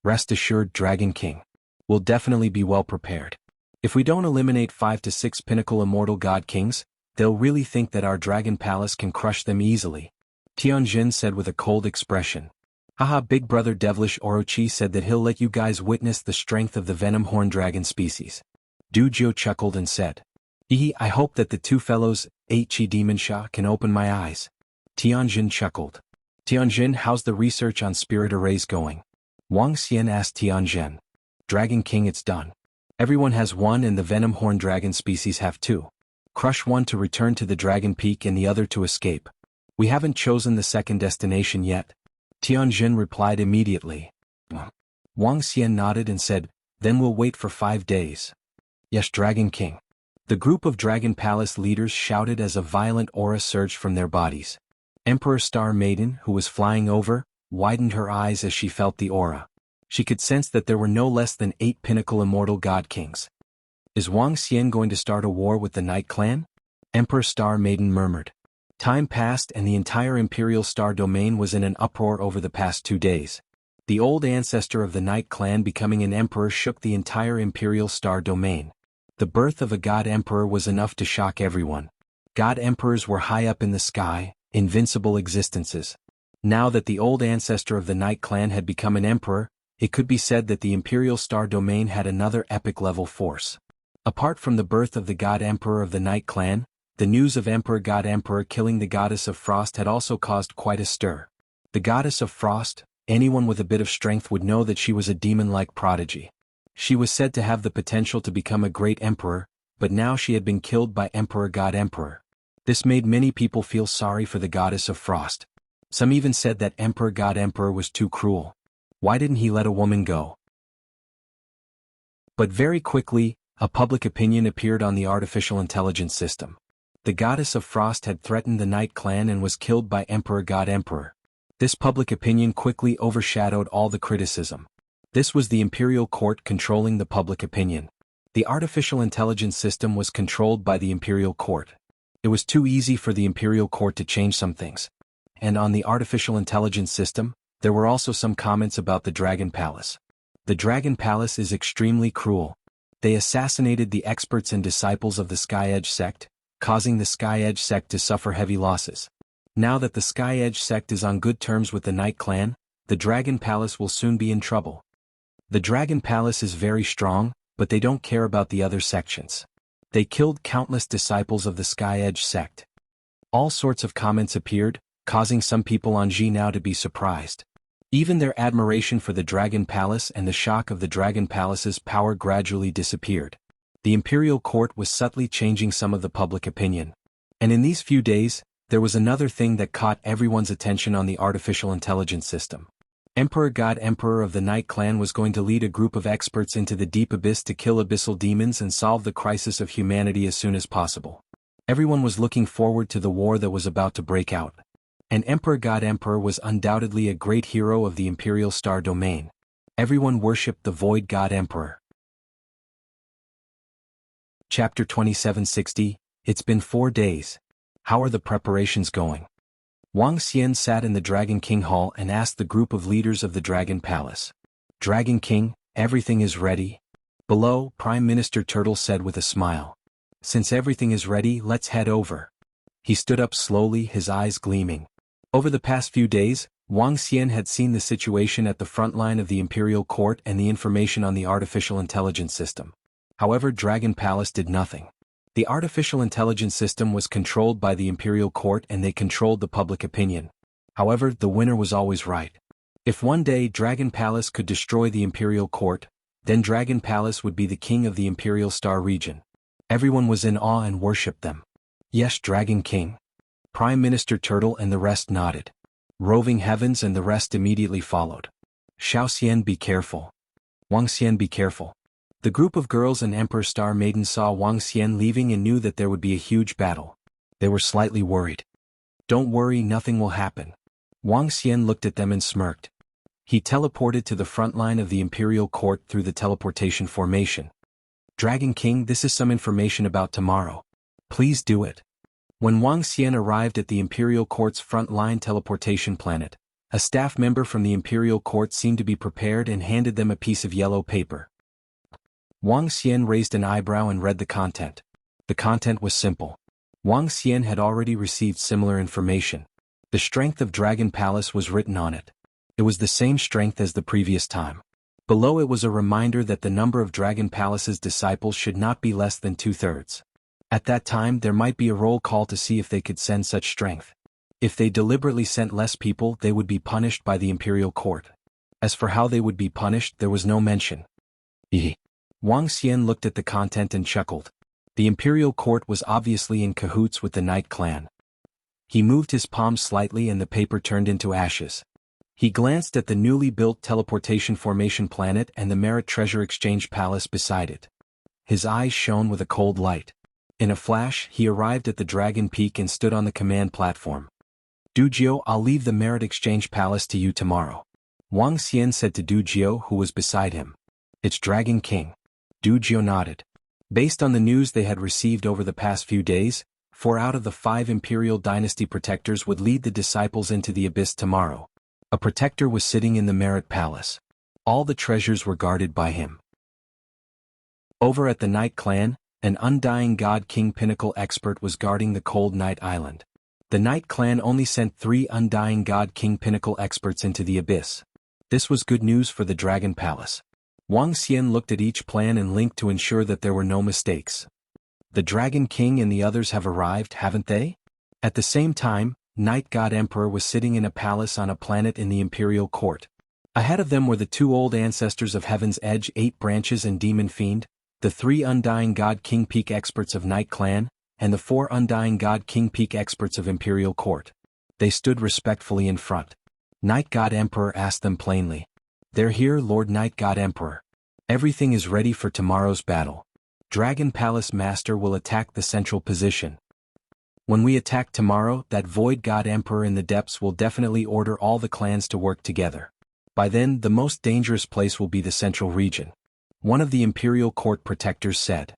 "Rest assured, Dragon King. We'll definitely be well prepared. If we don't eliminate 5 to 6 pinnacle immortal god kings, they'll really think that our Dragon Palace can crush them easily," Tianjin said with a cold expression. "Haha, Big Brother Devilish Orochi said that he'll let you guys witness the strength of the venom horn dragon species." Du Jiu chuckled and said, I hope that the two fellows, Chi Demon Sha, can open my eyes." Tianjin chuckled. "Tianjin, how's the research on spirit arrays going?" Wang Xian asked Tianjin. "Dragon King, it's done. Everyone has one and the venom horn dragon species have 2. Crush one to return to the Dragon Peak and the other to escape. We haven't chosen the second destination yet." Tianjin replied immediately. Wang Xian nodded and said, "Then we'll wait for 5 days." "Yes, Dragon King." The group of Dragon Palace leaders shouted as a violent aura surged from their bodies. Emperor Star Maiden, who was flying over, widened her eyes as she felt the aura. She could sense that there were no less than 8 pinnacle immortal god kings. "Is Wang Xian going to start a war with the Knight Clan?" Emperor Star Maiden murmured. Time passed and the entire Imperial Star Domain was in an uproar over the past 2 days. The old ancestor of the Knight Clan becoming an emperor shook the entire Imperial Star Domain. The birth of a god emperor was enough to shock everyone. God emperors were high up in the sky, invincible existences. Now that the old ancestor of the Knight Clan had become an emperor, it could be said that the Imperial Star Domain had another epic-level force. Apart from the birth of the god emperor of the Knight Clan, the news of Emperor God Emperor killing the Goddess of Frost had also caused quite a stir. The Goddess of Frost, anyone with a bit of strength would know that she was a demon-like prodigy. She was said to have the potential to become a great emperor, but now she had been killed by Emperor God Emperor. This made many people feel sorry for the Goddess of Frost. Some even said that Emperor God Emperor was too cruel. Why didn't he let a woman go? But very quickly, a public opinion appeared on the artificial intelligence system. The Goddess of Frost had threatened the Knight Clan and was killed by Emperor God Emperor. This public opinion quickly overshadowed all the criticism. This was the Imperial Court controlling the public opinion. The artificial intelligence system was controlled by the Imperial Court. It was too easy for the Imperial Court to change some things. And on the artificial intelligence system, there were also some comments about the Dragon Palace. The Dragon Palace is extremely cruel. They assassinated the experts and disciples of the Sky Edge sect, causing the Sky Edge sect to suffer heavy losses. Now that the Sky Edge sect is on good terms with the Knight Clan, the Dragon Palace will soon be in trouble. The Dragon Palace is very strong, but they don't care about the other sections. They killed countless disciples of the Sky Edge sect. All sorts of comments appeared, causing some people on Jianghu to be surprised. Even their admiration for the Dragon Palace and the shock of the Dragon Palace's power gradually disappeared. The imperial court was subtly changing some of the public opinion. And in these few days, there was another thing that caught everyone's attention on the artificial intelligence system. Emperor God Emperor of the Night Clan was going to lead a group of experts into the deep abyss to kill abyssal demons and solve the crisis of humanity as soon as possible. Everyone was looking forward to the war that was about to break out. And Emperor God Emperor was undoubtedly a great hero of the Imperial Star Domain. Everyone worshipped the Void God Emperor. Chapter 2760, It's been 4 days. How are the preparations going? Wang Xian sat in the Dragon King Hall and asked the group of leaders of the Dragon Palace. Dragon King, everything is ready? Below, Prime Minister Turtle said with a smile. Since everything is ready, let's head over. He stood up slowly, his eyes gleaming. Over the past few days, Wang Xian had seen the situation at the front line of the Imperial Court and the information on the artificial intelligence system. However, Dragon Palace did nothing. The artificial intelligence system was controlled by the Imperial Court and they controlled the public opinion. However, the winner was always right. If one day Dragon Palace could destroy the Imperial Court, then Dragon Palace would be the king of the Imperial Star region. Everyone was in awe and worshipped them. Yes, Dragon King. Prime Minister Turtle and the rest nodded. Roving Heavens and the rest immediately followed. Xiao Xian, be careful. Wang Xian, be careful. The group of girls and Emperor Star Maiden saw Wang Xian leaving and knew that there would be a huge battle. They were slightly worried. Don't worry, nothing will happen. Wang Xian looked at them and smirked. He teleported to the front line of the Imperial Court through the teleportation formation. Dragon King, this is some information about tomorrow. Please do it. When Wang Xian arrived at the Imperial Court's front line teleportation planet, a staff member from the Imperial Court seemed to be prepared and handed them a piece of yellow paper. Wang Xian raised an eyebrow and read the content. The content was simple. Wang Xian had already received similar information. The strength of Dragon Palace was written on it. It was the same strength as the previous time. Below it was a reminder that the number of Dragon Palace's disciples should not be less than 2/3. At that time there might be a roll call to see if they could send such strength. If they deliberately sent less people, they would be punished by the Imperial Court. As for how they would be punished, there was no mention. Wang Xian looked at the content and chuckled. The Imperial Court was obviously in cahoots with the Night Clan. He moved his palm slightly and the paper turned into ashes. He glanced at the newly built teleportation formation planet and the Merit Treasure Exchange Palace beside it. His eyes shone with a cold light. In a flash, he arrived at the Dragon Peak and stood on the command platform. Dujio, I'll leave the Merit Exchange Palace to you tomorrow. Wang Xian said to Dujio, who was beside him. It's Dragon King. Dujio nodded. Based on the news they had received over the past few days, 4 out of the 5 Imperial Dynasty protectors would lead the disciples into the abyss tomorrow. A protector was sitting in the Merit Palace. All the treasures were guarded by him. Over at the Night Clan, an Undying God King Pinnacle expert was guarding the Cold Night Island. The Night Clan only sent 3 Undying God King Pinnacle experts into the abyss. This was good news for the Dragon Palace. Wang Xian looked at each plan and linked to ensure that there were no mistakes. The Dragon King and the others have arrived, haven't they? At the same time, Night God Emperor was sitting in a palace on a planet in the Imperial Court. Ahead of them were the 2 old ancestors of Heaven's Edge, 8 Branches and Demon Fiend, the 3 Undying God King Peak experts of Night Clan, and the 4 Undying God King Peak experts of Imperial Court. They stood respectfully in front. Night God Emperor asked them plainly. They're here, Lord Night God Emperor. Everything is ready for tomorrow's battle. Dragon Palace Master will attack the central position. When we attack tomorrow, that Void God Emperor in the depths will definitely order all the clans to work together. By then, the most dangerous place will be the central region. One of the Imperial Court protectors said.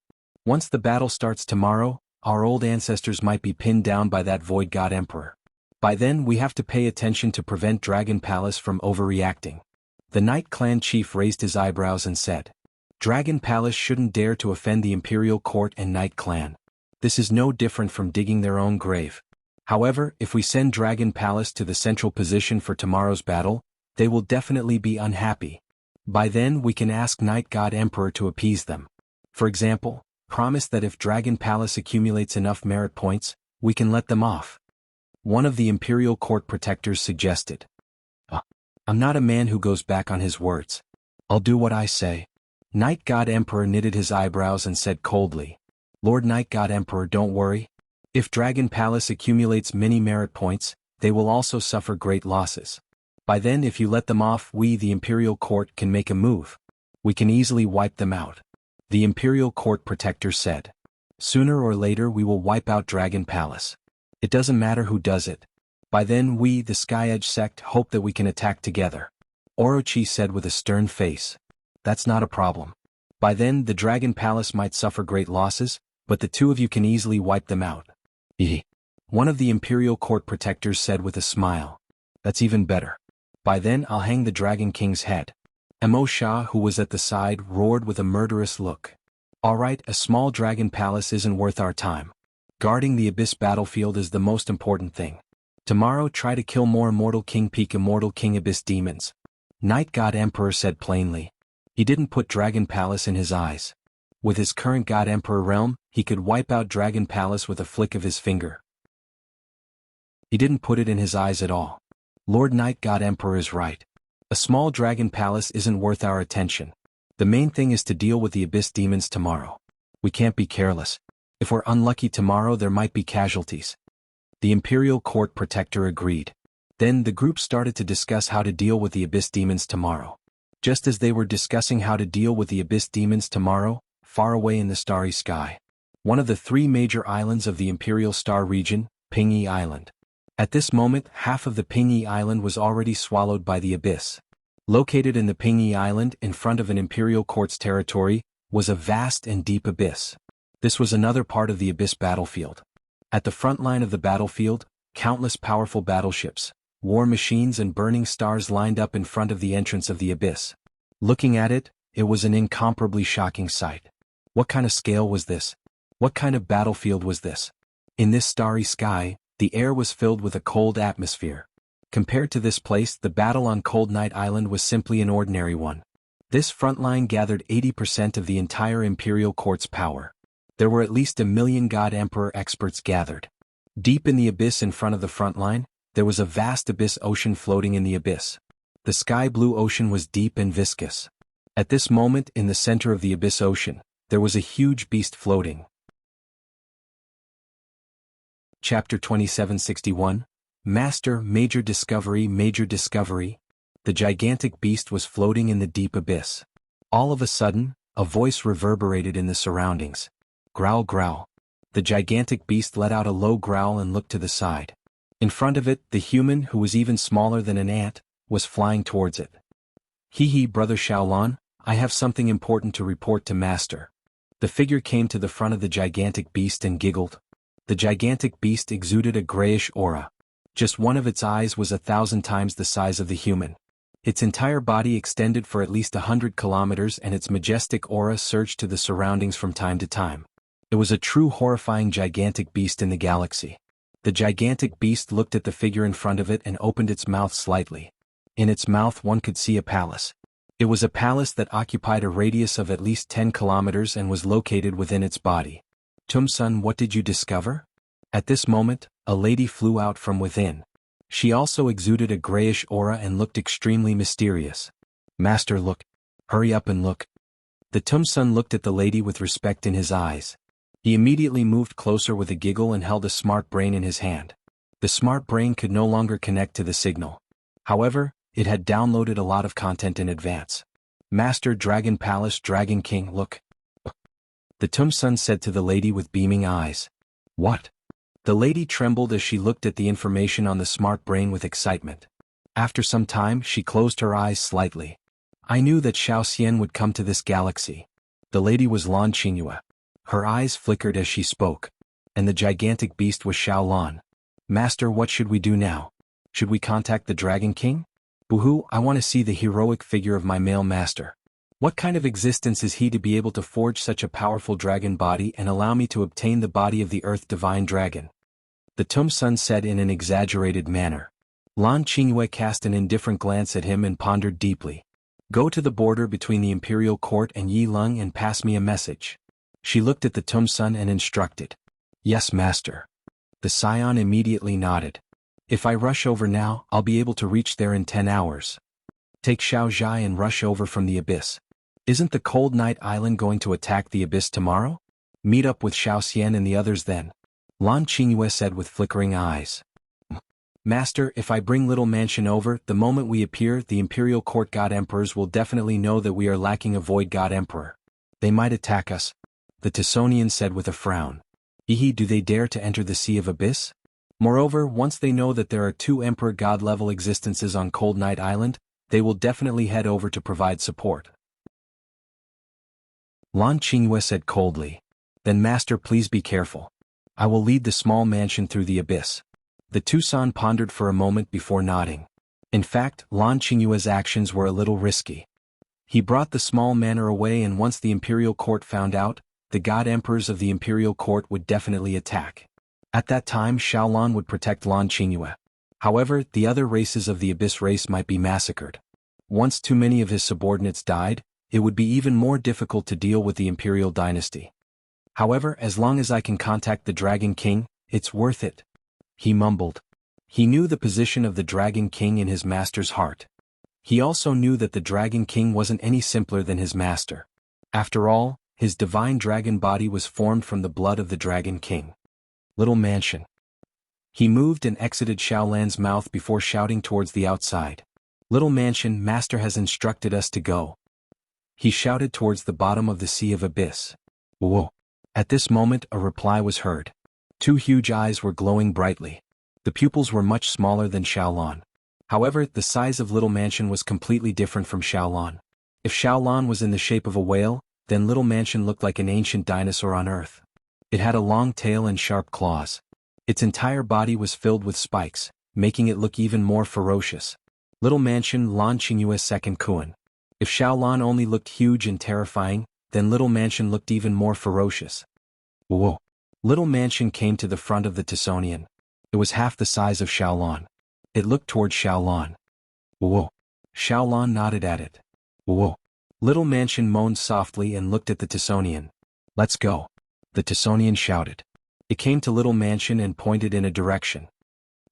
Once the battle starts tomorrow, our old ancestors might be pinned down by that Void God Emperor. By then, we have to pay attention to prevent Dragon Palace from overreacting. The Night Clan chief raised his eyebrows and said, Dragon Palace shouldn't dare to offend the Imperial Court and Night Clan. This is no different from digging their own grave. However, if we send Dragon Palace to the central position for tomorrow's battle, they will definitely be unhappy. By then we can ask Night God Emperor to appease them. For example, promise that if Dragon Palace accumulates enough merit points, we can let them off. One of the Imperial Court protectors suggested. I'm not a man who goes back on his words. I'll do what I say. Night God Emperor knitted his eyebrows and said coldly, Lord Night God Emperor, don't worry. If Dragon Palace accumulates many merit points, they will also suffer great losses. By then if you let them off, we, the Imperial Court, can make a move. We can easily wipe them out. The Imperial Court protector said. Sooner or later we will wipe out Dragon Palace. It doesn't matter who does it. By then we, the Sky Edge sect, hope that we can attack together. Orochi said with a stern face. That's not a problem. By then the Dragon Palace might suffer great losses, but the two of you can easily wipe them out. One of the Imperial Court protectors said with a smile. That's even better. By then I'll hang the Dragon King's head. Mo Shah, who was at the side, roared with a murderous look. Alright, a small dragon palace isn't worth our time. Guarding the Abyss battlefield is the most important thing. Tomorrow try to kill more Immortal King Peak Immortal King Abyss demons. Night God Emperor said plainly. He didn't put Dragon Palace in his eyes. With his current God Emperor realm, he could wipe out Dragon Palace with a flick of his finger. He didn't put it in his eyes at all. Lord Night God Emperor is right. A small dragon palace isn't worth our attention. The main thing is to deal with the Abyss demons tomorrow. We can't be careless. If we're unlucky tomorrow there might be casualties. The Imperial Court protector agreed. Then the group started to discuss how to deal with the Abyss demons tomorrow. Just as they were discussing how to deal with the Abyss demons tomorrow, far away in the starry sky, one of the three major islands of the Imperial Star region, Pingyi Island. At this moment, half of the Pingyi Island was already swallowed by the Abyss. Located in the Pingyi Island, in front of an Imperial Court's territory, was a vast and deep abyss. This was another part of the Abyss battlefield. At the front line of the battlefield, countless powerful battleships, war machines and burning stars lined up in front of the entrance of the Abyss. Looking at it, it was an incomparably shocking sight. What kind of scale was this? What kind of battlefield was this? In this starry sky, the air was filled with a cold atmosphere. Compared to this place, the battle on Cold Night Island was simply an ordinary one. This front line gathered 80% of the entire Imperial Court's power. There were at least 1 million God Emperor experts gathered. Deep in the abyss in front of the front line, there was a vast abyss ocean floating in the abyss. The sky-blue ocean was deep and viscous. At this moment, in the center of the abyss ocean, there was a huge beast floating. Chapter 2761, Master, Major Discovery, Major Discovery. The gigantic beast was floating in the deep abyss. All of a sudden, a voice reverberated in the surroundings. Growl, growl. The gigantic beast let out a low growl and looked to the side. In front of it, the human, who was even smaller than an ant, was flying towards it. Hee, Brother Shaolon, I have something important to report to Master. The figure came to the front of the gigantic beast and giggled. The gigantic beast exuded a grayish aura. Just one of its eyes was 1,000 times the size of the human. Its entire body extended for at least 100 kilometers and its majestic aura surged to the surroundings from time to time. It was a true horrifying gigantic beast in the galaxy. The gigantic beast looked at the figure in front of it and opened its mouth slightly. In its mouth one could see a palace. It was a palace that occupied a radius of at least 10 kilometers and was located within its body. Tumsun, what did you discover? At this moment, a lady flew out from within. She also exuded a grayish aura and looked extremely mysterious. Master, look. Hurry up and look. The Tumsun looked at the lady with respect in his eyes. He immediately moved closer with a giggle and held a smart brain in his hand. The smart brain could no longer connect to the signal. However, it had downloaded a lot of content in advance. Master, Dragon Palace, Dragon King, look. The Tumsun said to the lady with beaming eyes. What? The lady trembled as she looked at the information on the smart brain with excitement. After some time, she closed her eyes slightly. I knew that Xiao Xian would come to this galaxy. The lady was Lan Qingyue. Her eyes flickered as she spoke. And the gigantic beast was Xiao Lan. Master, what should we do now? Should we contact the Dragon King? Boohoo, I want to see the heroic figure of my male master. What kind of existence is he to be able to forge such a powerful dragon body and allow me to obtain the body of the Earth Divine Dragon? The Tumsun said in an exaggerated manner. Lan Qingyue cast an indifferent glance at him and pondered deeply. Go to the border between the imperial court and Yilong and pass me a message. She looked at the Tumsun and instructed. Yes, master. The scion immediately nodded. If I rush over now, I'll be able to reach there in 10 hours. Take Xiao Zhai and rush over from the abyss. Isn't the Cold Night Island going to attack the abyss tomorrow? Meet up with Xiao Xian and the others then. Lan Qingyue said with flickering eyes. Master, if I bring Little Mansion over, the moment we appear, the Imperial Court God Emperors will definitely know that we are lacking a Void God Emperor. They might attack us. The Tisonian said with a frown. Ehe, do they dare to enter the Sea of Abyss? Moreover, once they know that there are 2 Emperor God-level existences on Cold Night Island, they will definitely head over to provide support. Lan Qingyue said coldly. Then master, please be careful. I will lead the small mansion through the abyss. The Tucson pondered for a moment before nodding. In fact, Lan Qingyue's actions were a little risky. He brought the small manor away, and once the Imperial Court found out, the God Emperors of the Imperial Court would definitely attack. At that time, Xiaolan would protect Lan Qingyue. However, the other races of the Abyss race might be massacred. Once too many of his subordinates died, it would be even more difficult to deal with the Imperial dynasty. However, as long as I can contact the Dragon King, it's worth it. He mumbled. He knew the position of the Dragon King in his master's heart. He also knew that the Dragon King wasn't any simpler than his master. After all, his divine dragon body was formed from the blood of the Dragon King. Little Mansion. He moved and exited Xiaolan's mouth before shouting towards the outside. Little Mansion, master has instructed us to go. He shouted towards the bottom of the Sea of Abyss. Whoa. At this moment a reply was heard. 2 huge eyes were glowing brightly. The pupils were much smaller than Xiaolan. However, the size of Little Mansion was completely different from Xiaolan. If Xiaolan was in the shape of a whale, then Little Mansion looked like an ancient dinosaur on Earth. It had a long tail and sharp claws. Its entire body was filled with spikes, making it look even more ferocious. Little Mansion, Lan Qingyue's second Kuan. If Xiaolan only looked huge and terrifying, then Little Mansion looked even more ferocious. Whoa! Little Mansion came to the front of the Tisonian. It was half the size of Xiaolan. It looked towards Xiaolan. Whoa! Xiaolan nodded at it. Whoa! Little Mansion moaned softly and looked at the Tisonian. Let's go. The Tisonian shouted. It came to Little Mansion and pointed in a direction.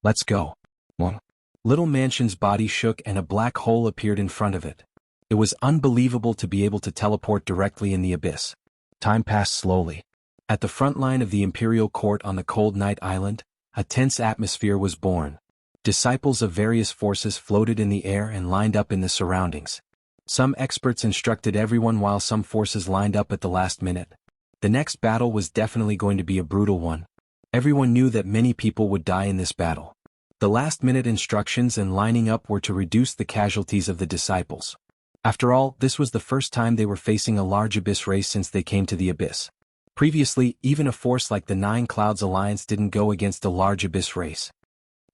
Let's go. Whoa! Little Mansion's body shook and a black hole appeared in front of it. It was unbelievable to be able to teleport directly in the abyss. Time passed slowly. At the front line of the Imperial Court on the Cold Night Island, a tense atmosphere was born. Disciples of various forces floated in the air and lined up in the surroundings. Some experts instructed everyone while some forces lined up at the last minute. The next battle was definitely going to be a brutal one. Everyone knew that many people would die in this battle. The last-minute instructions and lining up were to reduce the casualties of the disciples. After all, this was the first time they were facing a large abyss race since they came to the abyss. Previously, even a force like the Nine Clouds Alliance didn't go against a large abyss race.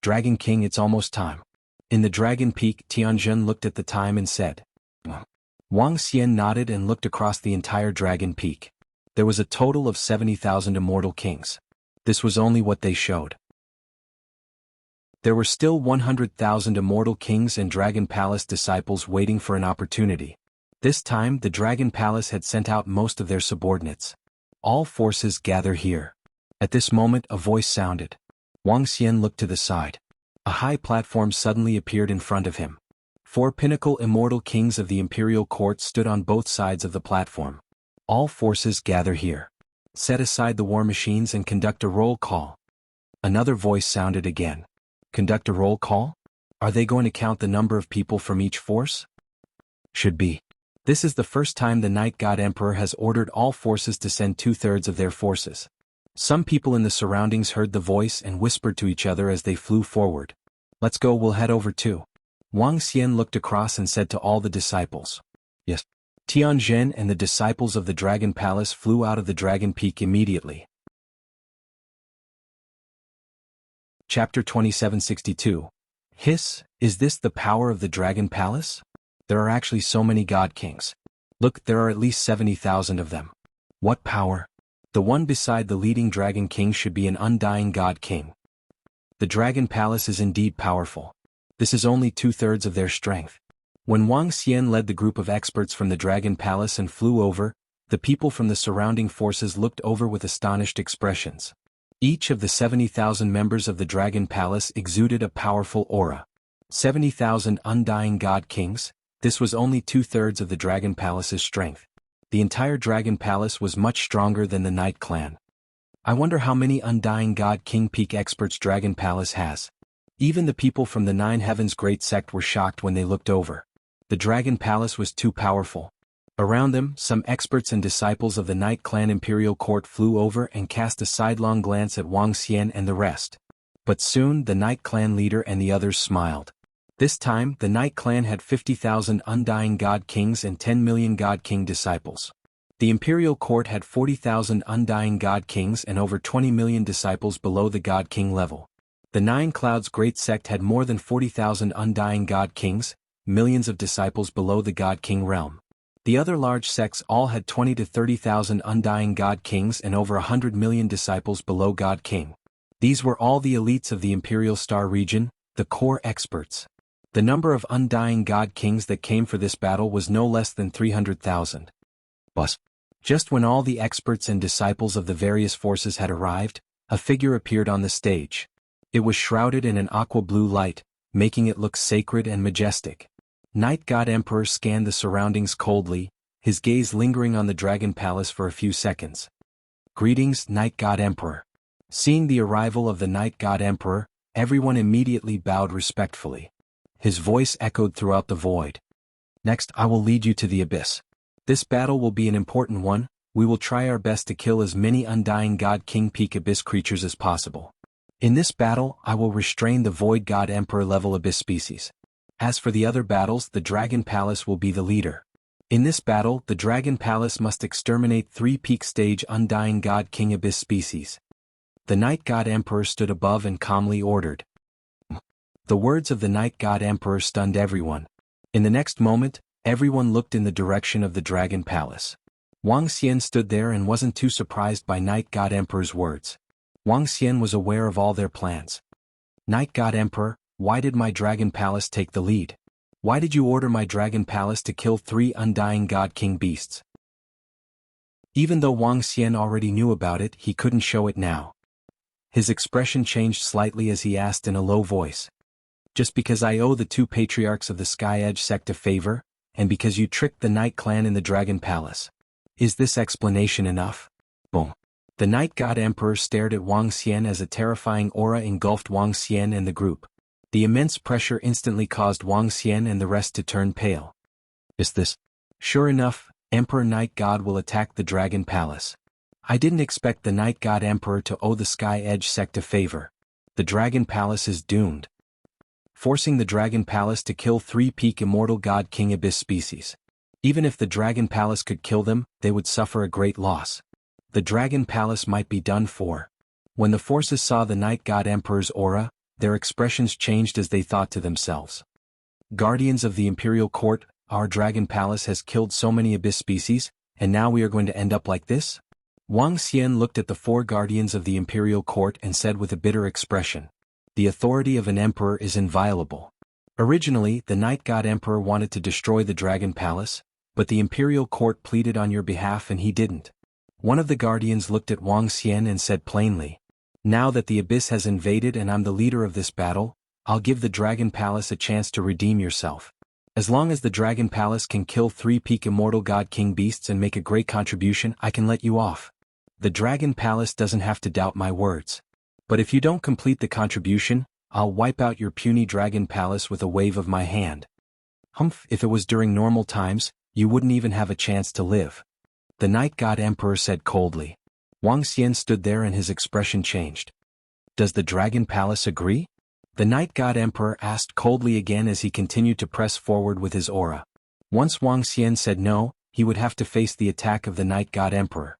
Dragon King, it's almost time. In the Dragon Peak, Tianjin looked at the time and said. Wang Xian nodded and looked across the entire Dragon Peak. There was a total of 70,000 immortal kings. This was only what they showed. There were still 100,000 immortal kings and Dragon Palace disciples waiting for an opportunity. This time, the Dragon Palace had sent out most of their subordinates. All forces gather here. At this moment a voice sounded. Wang Xian looked to the side. A high platform suddenly appeared in front of him. 4 pinnacle immortal kings of the Imperial Court stood on both sides of the platform. All forces gather here. Set aside the war machines and conduct a roll call. Another voice sounded again. Conduct a roll call? Are they going to count the number of people from each force? Should be. This is the first time the Night God Emperor has ordered all forces to send 2/3 of their forces. Some people in the surroundings heard the voice and whispered to each other as they flew forward. Let's go, we'll head over too. Wang Xian looked across and said to all the disciples. Yes. Tianjin and the disciples of the Dragon Palace flew out of the Dragon Peak immediately. Chapter 2762. Hiss, is this the power of the Dragon Palace? There are actually so many God Kings. Look, there are at least 70,000 of them. What power? The one beside the leading Dragon King should be an undying God King. The Dragon Palace is indeed powerful. This is only 2/3 of their strength. When Wang Xian led the group of experts from the Dragon Palace and flew over, the people from the surrounding forces looked over with astonished expressions. Each of the 70,000 members of the Dragon Palace exuded a powerful aura. 70,000 undying God Kings, this was only 2/3 of the Dragon Palace's strength. The entire Dragon Palace was much stronger than the Night Clan. I wonder how many undying God King peak experts Dragon Palace has. Even the people from the Nine Heavens Great Sect were shocked when they looked over. The Dragon Palace was too powerful. Around them, some experts and disciples of the Night Clan Imperial Court flew over and cast a sidelong glance at Wang Xian and the rest. But soon the Night Clan leader and the others smiled. This time, the Night Clan had 50,000 undying God Kings and 10 million God King disciples. The Imperial Court had 40,000 undying God Kings and over 20 million disciples below the God King level. The Nine Clouds Great Sect had more than 40,000 undying God Kings, millions of disciples below the God King realm. The other large sects all had 20 to 30,000 undying God Kings and over 100 million disciples below God King. These were all the elites of the Imperial Star region, the core experts. The number of undying God Kings that came for this battle was no less than 300,000. But just when all the experts and disciples of the various forces had arrived, a figure appeared on the stage. It was shrouded in an aqua blue light, making it look sacred and majestic. Night God Emperor scanned the surroundings coldly, his gaze lingering on the Dragon Palace for a few seconds. Greetings, Night God Emperor. Seeing the arrival of the Night God Emperor, everyone immediately bowed respectfully. His voice echoed throughout the void. Next, I will lead you to the abyss. This battle will be an important one. We will try our best to kill as many undying God King peak abyss creatures as possible. In this battle, I will restrain the Void God Emperor level abyss species. As for the other battles, the Dragon Palace will be the leader. In this battle, the Dragon Palace must exterminate 3 peak stage undying God King abyss species. The Night God Emperor stood above and calmly ordered. The words of the Night God Emperor stunned everyone. In the next moment, everyone looked in the direction of the Dragon Palace. Wang Xian stood there and wasn't too surprised by Night God Emperor's words. Wang Xian was aware of all their plans. Night God Emperor, why did my Dragon Palace take the lead? Why did you order my Dragon Palace to kill 3 undying God King beasts? Even though Wang Xian already knew about it, he couldn't show it now. His expression changed slightly as he asked in a low voice. Just because I owe the 2 patriarchs of the Sky Edge sect a favor, and because you tricked the Night Clan in the Dragon Palace. Is this explanation enough? Boom. The Night God Emperor stared at Wang Xian as a terrifying aura engulfed Wang Xian and the group. The immense pressure instantly caused Wang Xian and the rest to turn pale. Is this? Sure enough, Emperor Night God will attack the Dragon Palace. I didn't expect the Night God Emperor to owe the Sky Edge sect a favor. The Dragon Palace is doomed. Forcing the Dragon Palace to kill 3 peak immortal God King abyss species. Even if the Dragon Palace could kill them, they would suffer a great loss. The Dragon Palace might be done for. When the forces saw the Night God Emperor's aura, their expressions changed as they thought to themselves. Guardians of the Imperial Court, our Dragon Palace has killed so many abyss species, and now we are going to end up like this? Wang Xian looked at the 4 guardians of the Imperial Court and said with a bitter expression. The authority of an emperor is inviolable. Originally, the Night God Emperor wanted to destroy the Dragon Palace, but the Imperial Court pleaded on your behalf and he didn't. One of the guardians looked at Wang Xian and said plainly, now that the abyss has invaded and I'm the leader of this battle, I'll give the Dragon Palace a chance to redeem yourself. As long as the Dragon Palace can kill 3 peak immortal God King beasts and make a great contribution, I can let you off. The Dragon Palace doesn't have to doubt my words. But if you don't complete the contribution, I'll wipe out your puny Dragon Palace with a wave of my hand. Humph, if it was during normal times, you wouldn't even have a chance to live. The Night God Emperor said coldly. Wang Xian stood there and his expression changed. Does the Dragon Palace agree? The Night God Emperor asked coldly again as he continued to press forward with his aura. Once Wang Xian said no, he would have to face the attack of the Night God Emperor.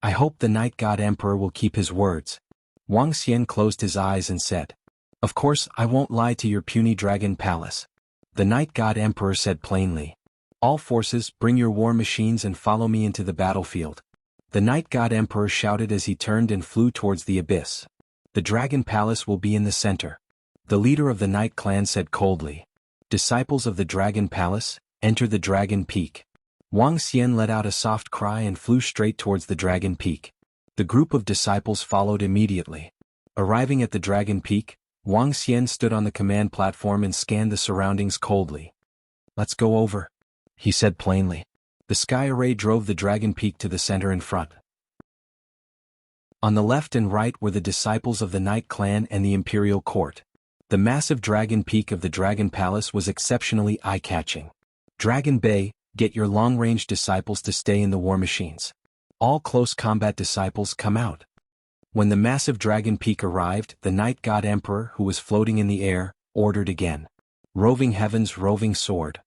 I hope the Night God Emperor will keep his words. Wang Xian closed his eyes and said. Of course, I won't lie to your puny Dragon Palace. The Night God Emperor said plainly. All forces, bring your war machines and follow me into the battlefield. The Night God Emperor shouted as he turned and flew towards the abyss. The Dragon Palace will be in the center. The leader of the Night Clan said coldly. Disciples of the Dragon Palace, enter the Dragon Peak. Wang Xian let out a soft cry and flew straight towards the Dragon Peak. The group of disciples followed immediately. Arriving at the Dragon Peak, Wang Xian stood on the command platform and scanned the surroundings coldly. "Let's go over," he said plainly. The sky array drove the Dragon Peak to the center in front. On the left and right were the disciples of the Night Clan and the Imperial Court. The massive Dragon Peak of the Dragon Palace was exceptionally eye-catching. Dragon Bay, get your long-range disciples to stay in the war machines. All close combat disciples come out. When the massive Dragon Peak arrived, the Night God Emperor, who was floating in the air, ordered again. "Roving heavens, roving sword."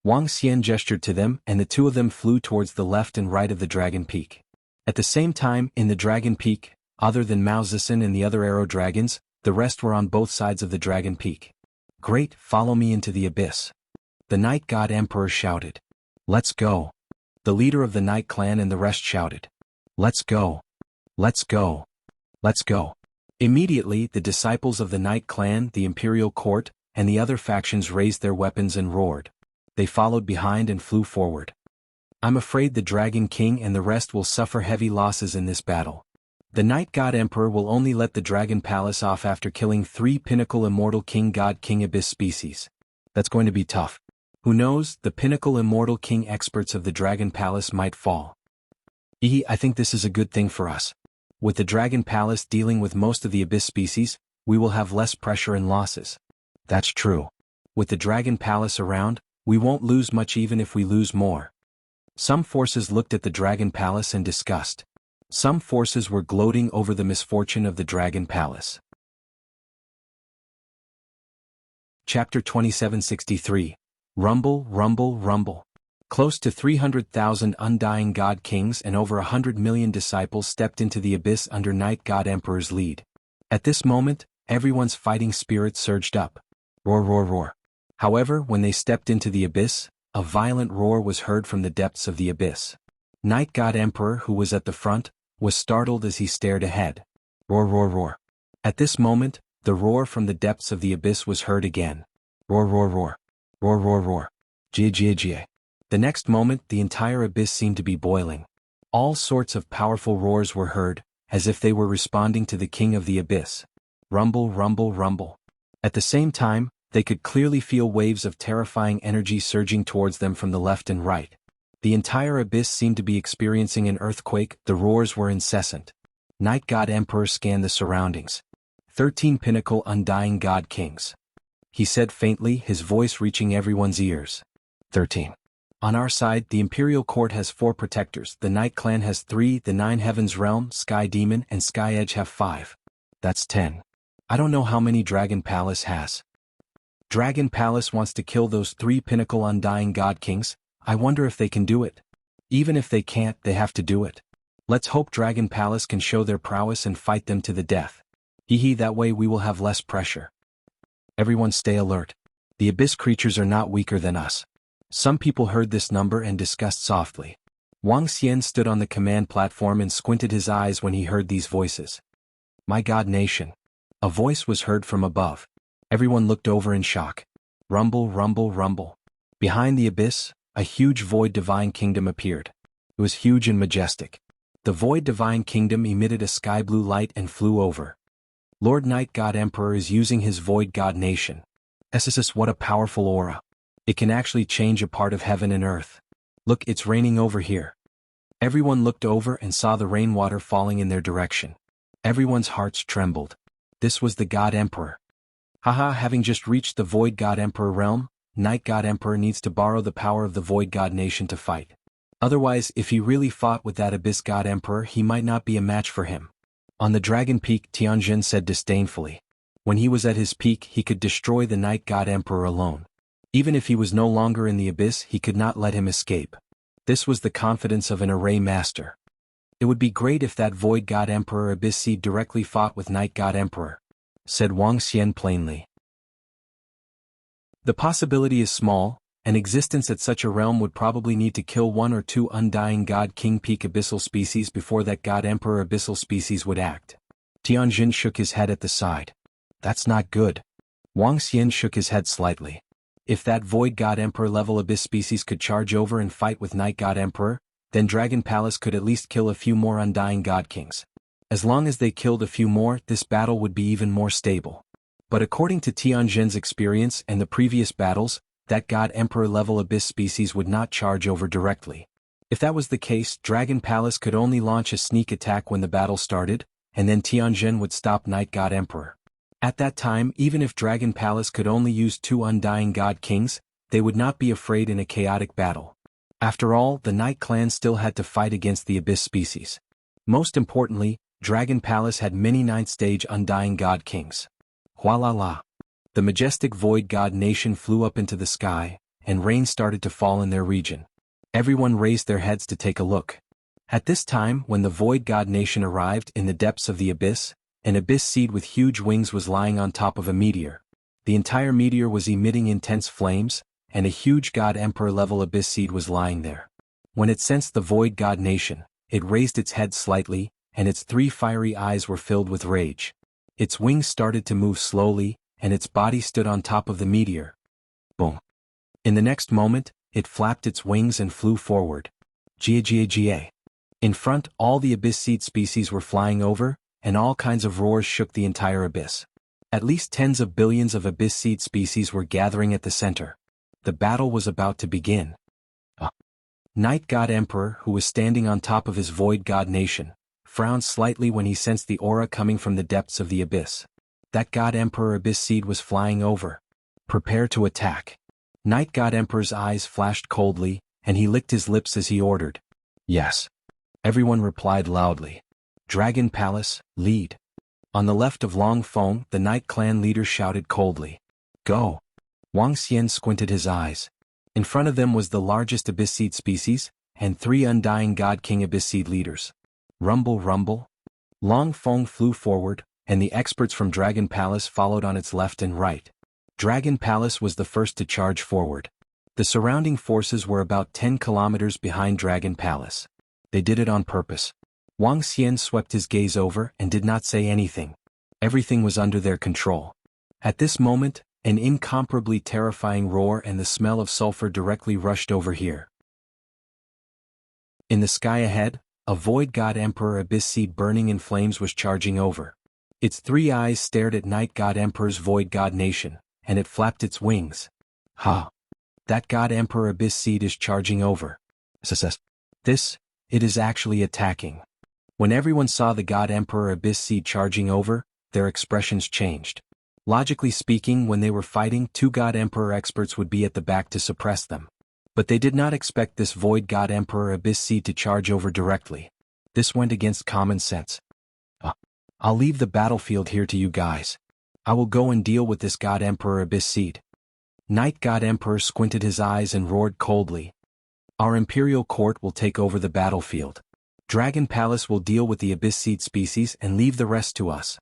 Wang Xian gestured to them and the two of them flew towards the left and right of the Dragon Peak. At the same time, in the Dragon Peak, other than Mao Zedong and the other arrow dragons, the rest were on both sides of the Dragon Peak. "Great, follow me into the abyss." The Night God Emperor shouted. "Let's go." The leader of the Night Clan and the rest shouted. "Let's go. Let's go. Let's go." Immediately, the disciples of the Night Clan, the Imperial Court, and the other factions raised their weapons and roared. They followed behind and flew forward. "I'm afraid the Dragon King and the rest will suffer heavy losses in this battle. The Night God Emperor will only let the Dragon Palace off after killing 3 pinnacle Immortal King God King Abyss species. That's going to be tough. Who knows, the pinnacle Immortal King experts of the Dragon Palace might fall. I think this is a good thing for us. With the Dragon Palace dealing with most of the Abyss species, we will have less pressure and losses." "That's true. With the Dragon Palace around, we won't lose much even if we lose more." Some forces looked at the Dragon Palace in disgust. Some forces were gloating over the misfortune of the Dragon Palace. Chapter 2763. Rumble, Rumble, Rumble. Close to 300,000 undying God Kings and over 100 million disciples stepped into the abyss under Night God Emperor's lead. At this moment, everyone's fighting spirit surged up. Roar, roar, roar. However, when they stepped into the abyss, a violent roar was heard from the depths of the abyss. Night God Emperor, who was at the front, was startled as he stared ahead. Roar, roar, roar. At this moment, the roar from the depths of the abyss was heard again. Roar, roar, roar. Roar, roar, roar. Jia, jia, jia. The next moment, the entire abyss seemed to be boiling. All sorts of powerful roars were heard, as if they were responding to the king of the abyss. Rumble, rumble, rumble. At the same time, they could clearly feel waves of terrifying energy surging towards them from the left and right. The entire abyss seemed to be experiencing an earthquake. The roars were incessant. Night God Emperor scanned the surroundings. 13 pinnacle undying God Kings. He said faintly, his voice reaching everyone's ears. 13. On our side, the Imperial Court has 4 protectors, the Night Clan has 3, the 9 Heavens Realm, Sky Demon and Sky Edge have 5. That's 10. I don't know how many Dragon Palace has. Dragon Palace wants to kill those 3 pinnacle undying God Kings. I wonder if they can do it. Even if they can't, they have to do it. Let's hope Dragon Palace can show their prowess and fight them to the death. That way we will have less pressure. Everyone stay alert. The abyss creatures are not weaker than us. Some people heard this number and discussed softly. Wang Xian stood on the command platform and squinted his eyes when he heard these voices. My God Nation. A voice was heard from above. Everyone looked over in shock. Rumble, rumble, rumble. Behind the abyss, a huge Void Divine Kingdom appeared. It was huge and majestic. The Void Divine Kingdom emitted a sky blue light and flew over. Lord Night God Emperor is using his Void God Nation. SSS, what a powerful aura. It can actually change a part of heaven and earth. Look, it's raining over here. Everyone looked over and saw the rainwater falling in their direction. Everyone's hearts trembled. This was the God Emperor. Haha, having just reached the Void God Emperor realm, Night God Emperor needs to borrow the power of the Void God Nation to fight. Otherwise, if he really fought with that Abyss God Emperor, he might not be a match for him. On the Dragon Peak, Tianjin said disdainfully. When he was at his peak, he could destroy the Night God Emperor alone. Even if he was no longer in the Abyss, he could not let him escape. This was the confidence of an array master. It would be great if that Void God Emperor Abyss Seed directly fought with Night God Emperor, said Wang Xian plainly. The possibility is small. An existence at such a realm would probably need to kill 1 or 2 undying God King Peak Abyssal species before that God Emperor Abyssal species would act. Tianjin shook his head at the side. That's not good. Wang Xian shook his head slightly. If that Void God Emperor level Abyss species could charge over and fight with Night God Emperor, then Dragon Palace could at least kill a few more Undying God Kings. As long as they killed a few more, this battle would be even more stable. But according to Tianjin's experience and the previous battles, that God Emperor level Abyss species would not charge over directly. If that was the case, Dragon Palace could only launch a sneak attack when the battle started, and then Tianjin would stop Night God Emperor. At that time, even if Dragon Palace could only use 2 Undying God Kings, they would not be afraid in a chaotic battle. After all, the Night Clan still had to fight against the Abyss species. Most importantly, Dragon Palace had many 9th stage Undying God Kings. Hualala. The majestic Void God nation flew up into the sky, and rain started to fall in their region. Everyone raised their heads to take a look. At this time, when the Void God nation arrived in the depths of the abyss, an abyss seed with huge wings was lying on top of a meteor. The entire meteor was emitting intense flames, and a huge God Emperor level abyss seed was lying there. When it sensed the Void God nation, it raised its head slightly, and its 3 fiery eyes were filled with rage. Its wings started to move slowly, and its body stood on top of the meteor. Boom. In the next moment, it flapped its wings and flew forward. Gia. In front, all the abyss seed species were flying over, and all kinds of roars shook the entire abyss. At least tens of billions of abyss seed species were gathering at the center. The battle was about to begin. Night God Emperor, who was standing on top of his Void God nation, frowned slightly when he sensed the aura coming from the depths of the abyss. That God Emperor abyss seed was flying over. Prepare to attack. Night God Emperor's eyes flashed coldly, and he licked his lips as he ordered. Yes. Everyone replied loudly. Dragon Palace, lead. On the left of Long Feng, the Night Clan leader shouted coldly. Go. Wang Xian squinted his eyes. In front of them was the largest abyss seed species, and 3 Undying God King abyss seed leaders. Rumble, rumble. Long Feng flew forward, and the experts from Dragon Palace followed on its left and right. Dragon Palace was the first to charge forward. The surrounding forces were about 10 kilometers behind Dragon Palace. They did it on purpose. Wang Xian swept his gaze over and did not say anything. Everything was under their control. At this moment, an incomparably terrifying roar and the smell of sulfur directly rushed over here. In the sky ahead, a Void God Emperor abyss seed burning in flames was charging over. Its 3 eyes stared at Night God Emperor's Void God nation, and it flapped its wings. Ha! That God Emperor abyss seed is charging over. It is actually attacking. When everyone saw the God Emperor abyss seed charging over, their expressions changed. Logically speaking, when they were fighting, 2 God Emperor experts would be at the back to suppress them. But they did not expect this Void God Emperor abyss seed to charge over directly. This went against common sense. I'll leave the battlefield here to you guys. I will go and deal with this God Emperor abyss seed. Night God Emperor squinted his eyes and roared coldly. Our Imperial Court will take over the battlefield. Dragon Palace will deal with the abyss seed species and leave the rest to us.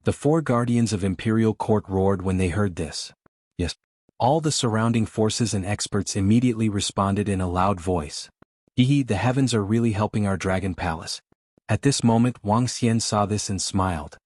The 4 guardians of Imperial Court roared when they heard this. Yes. All the surrounding forces and experts immediately responded in a loud voice. The heavens are really helping our Dragon Palace. At this moment, Wang Xian saw this and smiled.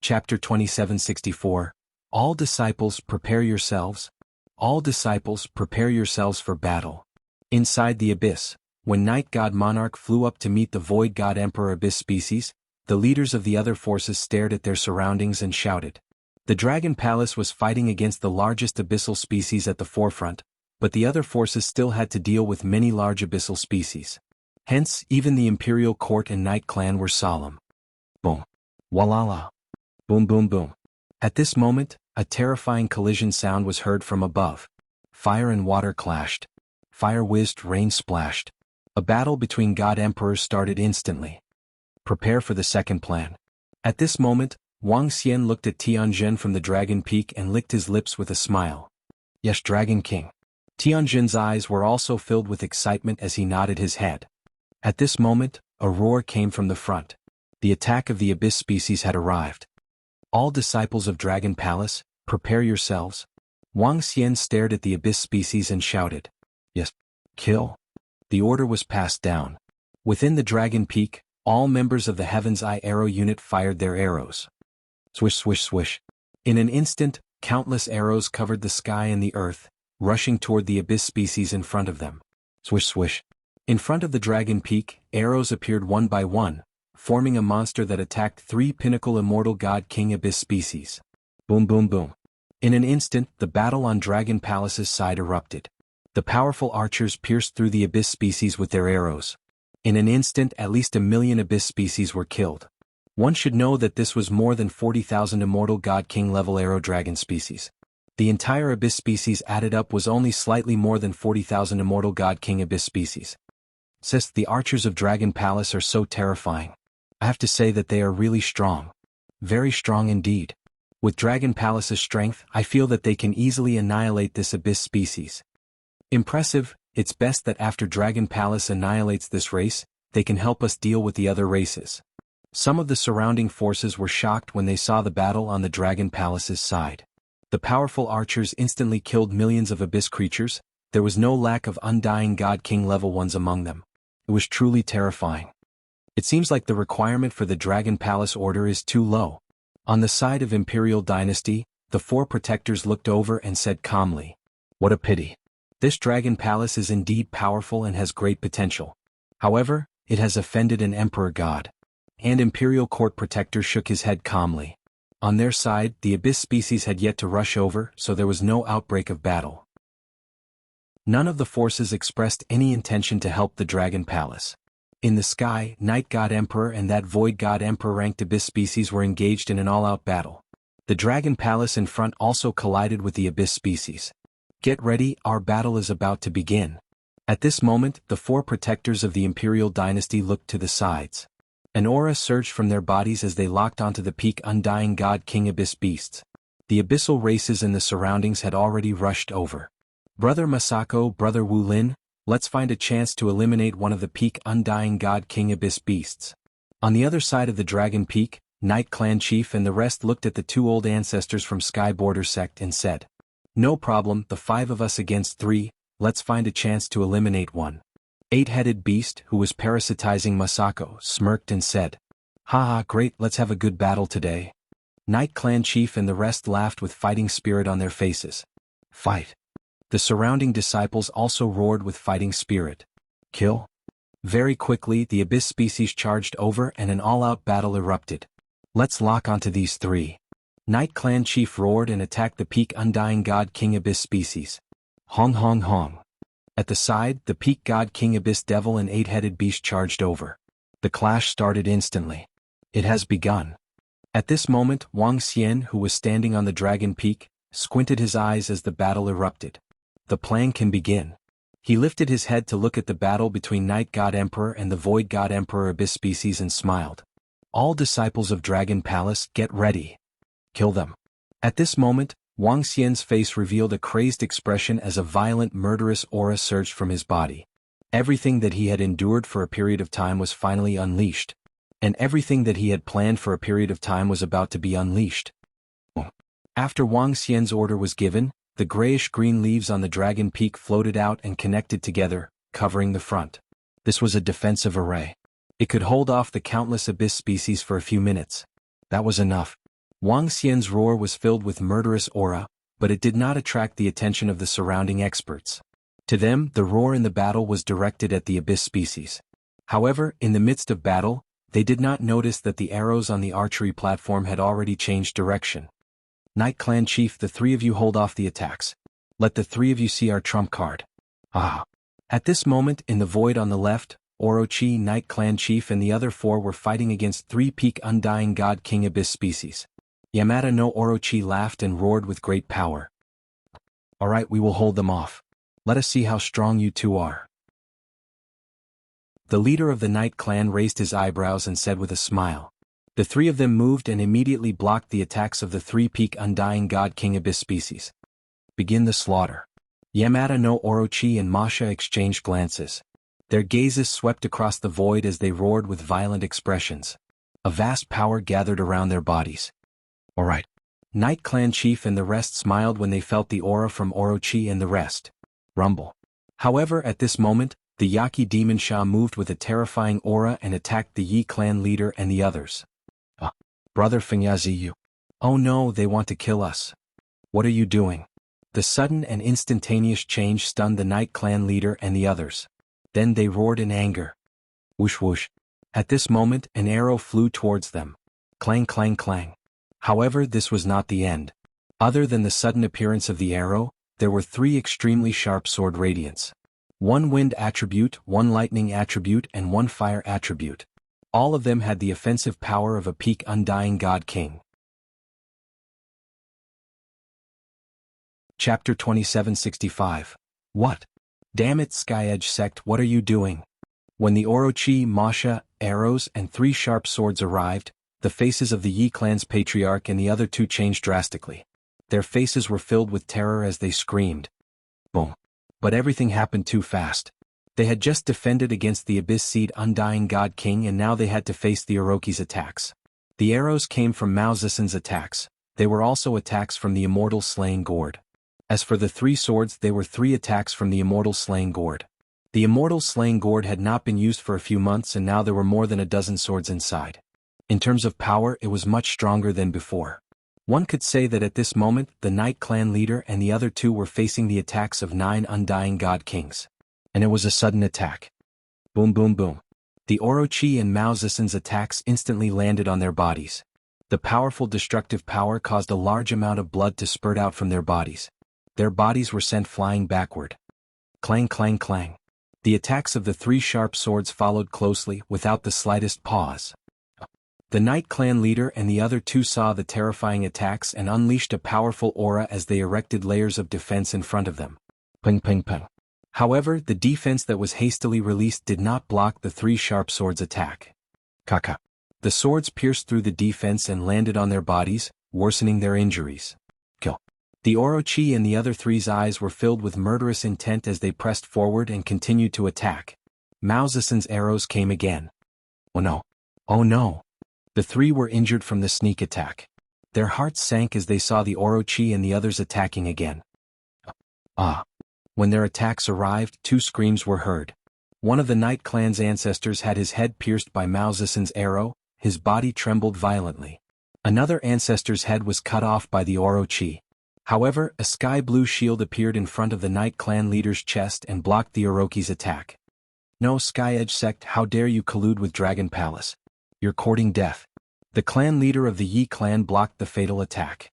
Chapter 2764. All disciples, prepare yourselves. All disciples, prepare yourselves for battle. Inside the abyss, when Night God Monarch flew up to meet the Void God Emperor abyss species, the leaders of the other forces stared at their surroundings and shouted. The Dragon Palace was fighting against the largest abyssal species at the forefront, but the other forces still had to deal with many large abyssal species. Hence, even the Imperial Court and Night Clan were solemn. Boom. Walala. Boom boom boom. At this moment, a terrifying collision sound was heard from above. Fire and water clashed. Fire whizzed, rain splashed. A battle between God Emperors started instantly. Prepare for the second plan. At this moment, Wang Xian looked at Tianjin from the Dragon Peak and licked his lips with a smile. Yes, Dragon King. Tianjin's eyes were also filled with excitement as he nodded his head. At this moment, a roar came from the front. The attack of the abyss species had arrived. All disciples of Dragon Palace, prepare yourselves. Wang Xian stared at the abyss species and shouted. Yes, kill. The order was passed down. Within the Dragon Peak, all members of the Heaven's Eye Arrow unit fired their arrows. Swish swish swish. In an instant, countless arrows covered the sky and the earth, rushing toward the abyss species in front of them. Swish swish. In front of the dragon peak, arrows appeared one by one, forming a monster that attacked 3 pinnacle immortal god king abyss species. Boom boom boom. In an instant, the battle on Dragon Palace's side erupted. The powerful archers pierced through the abyss species with their arrows. In an instant, at least 1 million abyss species were killed. One should know that this was more than 40,000 immortal god king level arrow dragon species. The entire abyss species added up was only slightly more than 40,000 immortal god king abyss species. The archers of Dragon Palace are so terrifying. I have to say that they are really strong. Very strong indeed. With Dragon Palace's strength, I feel that they can easily annihilate this abyss species. Impressive. It's best that after Dragon Palace annihilates this race, they can help us deal with the other races. Some of the surrounding forces were shocked when they saw the battle on the Dragon Palace's side. The powerful archers instantly killed millions of abyss creatures. There was no lack of undying god king level ones among them. It was truly terrifying. It seems like the requirement for the Dragon Palace order is too low. On the side of Imperial Dynasty, the 4 protectors looked over and said calmly, "What a pity. This Dragon Palace is indeed powerful and has great potential. However, it has offended an Emperor God." And Imperial Court Protector shook his head calmly. On their side, the abyss species had yet to rush over, so there was no outbreak of battle. None of the forces expressed any intention to help the Dragon Palace. In the sky, Night God Emperor and that Void God Emperor ranked abyss species were engaged in an all-out battle. The Dragon Palace in front also collided with the abyss species. Get ready, our battle is about to begin. At this moment, the 4 protectors of the Imperial Dynasty looked to the sides. An aura surged from their bodies as they locked onto the peak undying god king abyss beasts. The abyssal races in the surroundings had already rushed over. Brother Masako, Brother Wu Lin, let's find a chance to eliminate one of the peak undying god king abyss beasts. On the other side of the dragon peak, Night Clan Chief and the rest looked at the 2 old ancestors from Sky Border Sect and said, "No problem, the 5 of us against 3, let's find a chance to eliminate one." 8-headed beast, who was parasitizing Masako, smirked and said, "Haha, great, let's have a good battle today." Night Clan Chief and the rest laughed with fighting spirit on their faces. Fight. The surrounding disciples also roared with fighting spirit. Kill. Very quickly, the abyss species charged over and an all-out battle erupted. Let's lock onto these 3. Night Clan Chief roared and attacked the peak undying god king abyss species. Hong hong hong. At the side, the peak god king abyss devil and 8-headed beast charged over. The clash started instantly. It has begun. At this moment, Wang Xian, who was standing on the dragon peak, squinted his eyes as the battle erupted. The plan can begin. He lifted his head to look at the battle between Night God Emperor and the Void God Emperor abyss species and smiled. All disciples of Dragon Palace, get ready. Kill them. At this moment, Wang Xian's face revealed a crazed expression as a violent murderous aura surged from his body. Everything that he had endured for a period of time was finally unleashed. And everything that he had planned for a period of time was about to be unleashed. After Wang Xian's order was given, the grayish-green leaves on the dragon peak floated out and connected together, covering the front. This was a defensive array. It could hold off the countless abyss species for a few minutes. That was enough. Wang Xian's roar was filled with murderous aura, but it did not attract the attention of the surrounding experts. To them, the roar in the battle was directed at the abyss species. However, in the midst of battle, they did not notice that the arrows on the archery platform had already changed direction. Night Clan Chief, the 3 of you hold off the attacks. Let the 3 of you see our trump card. Ah! At this moment, in the void on the left, Orochi, Night Clan Chief and the other 4 were fighting against 3 peak undying god king abyss species. Yamada no Orochi laughed and roared with great power. Alright, we will hold them off. Let us see how strong you 2 are. The leader of the Night Clan raised his eyebrows and said with a smile. The 3 of them moved and immediately blocked the attacks of the 3 peak undying god king abyss species. Begin the slaughter. Yamada no Orochi and Masha exchanged glances. Their gazes swept across the void as they roared with violent expressions. A vast power gathered around their bodies. Alright. Night Clan Chief and the rest smiled when they felt the aura from Orochi and the rest. Rumble. However, at this moment, the Yaki Demon Shah moved with a terrifying aura and attacked the Yi clan leader and the others. Brother Fengyazi, Oh no, they want to kill us. What are you doing? The sudden and instantaneous change stunned the Night Clan leader and the others. Then they roared in anger. Whoosh whoosh. At this moment an arrow flew towards them. Clang clang clang. However, this was not the end. Other than the sudden appearance of the arrow, there were 3 extremely sharp sword radiants. 1 wind attribute, 1 lightning attribute and 1 fire attribute. All of them had the offensive power of a peak undying god king. Chapter 2765. What? Damn it, Sky-Edge sect, what are you doing? When the Orochi, Masha, arrows and 3 sharp swords arrived, the faces of the Yi clan's patriarch and the other 2 changed drastically. Their faces were filled with terror as they screamed. Boom. But everything happened too fast. They had just defended against the Abyss Seed Undying God King and now they had to face the Orochi's attacks. The arrows came from Mao Zisen's attacks. They were also attacks from the Immortal Slaying Gourd. As for the 3 swords, they were 3 attacks from the Immortal Slaying Gourd. The Immortal Slaying Gourd had not been used for a few months and now there were more than a dozen swords inside. In terms of power, it was much stronger than before. One could say that at this moment, the Night Clan leader and the other 2 were facing the attacks of 9 Undying God Kings. And it was a sudden attack. Boom boom boom. The Orochi and Mao Zisen's attacks instantly landed on their bodies. The powerful destructive power caused a large amount of blood to spurt out from their bodies. Their bodies were sent flying backward. Clang clang clang. The attacks of the 3 sharp swords followed closely, without the slightest pause. The Night Clan leader and the other 2 saw the terrifying attacks and unleashed a powerful aura as they erected layers of defense in front of them. Ping ping ping. However, the defense that was hastily released did not block the 3 sharp swords' attack. Kaka. The swords pierced through the defense and landed on their bodies, worsening their injuries. Kill. The Orochi and the other 3's eyes were filled with murderous intent as they pressed forward and continued to attack. Mao Zisen's arrows came again. Oh no. Oh no. The 3 were injured from the sneak attack. Their hearts sank as they saw the Orochi and the others attacking again. Ah. When their attacks arrived, 2 screams were heard. One of the Night Clan's ancestors had his head pierced by Mao Zisen's arrow, his body trembled violently. Another ancestor's head was cut off by the Orochi. However, a sky-blue shield appeared in front of the Night Clan leader's chest and blocked the Orochi's attack. No, Sky-Edge sect, how dare you collude with Dragon Palace? You're courting death. The clan leader of the Yi clan blocked the fatal attack.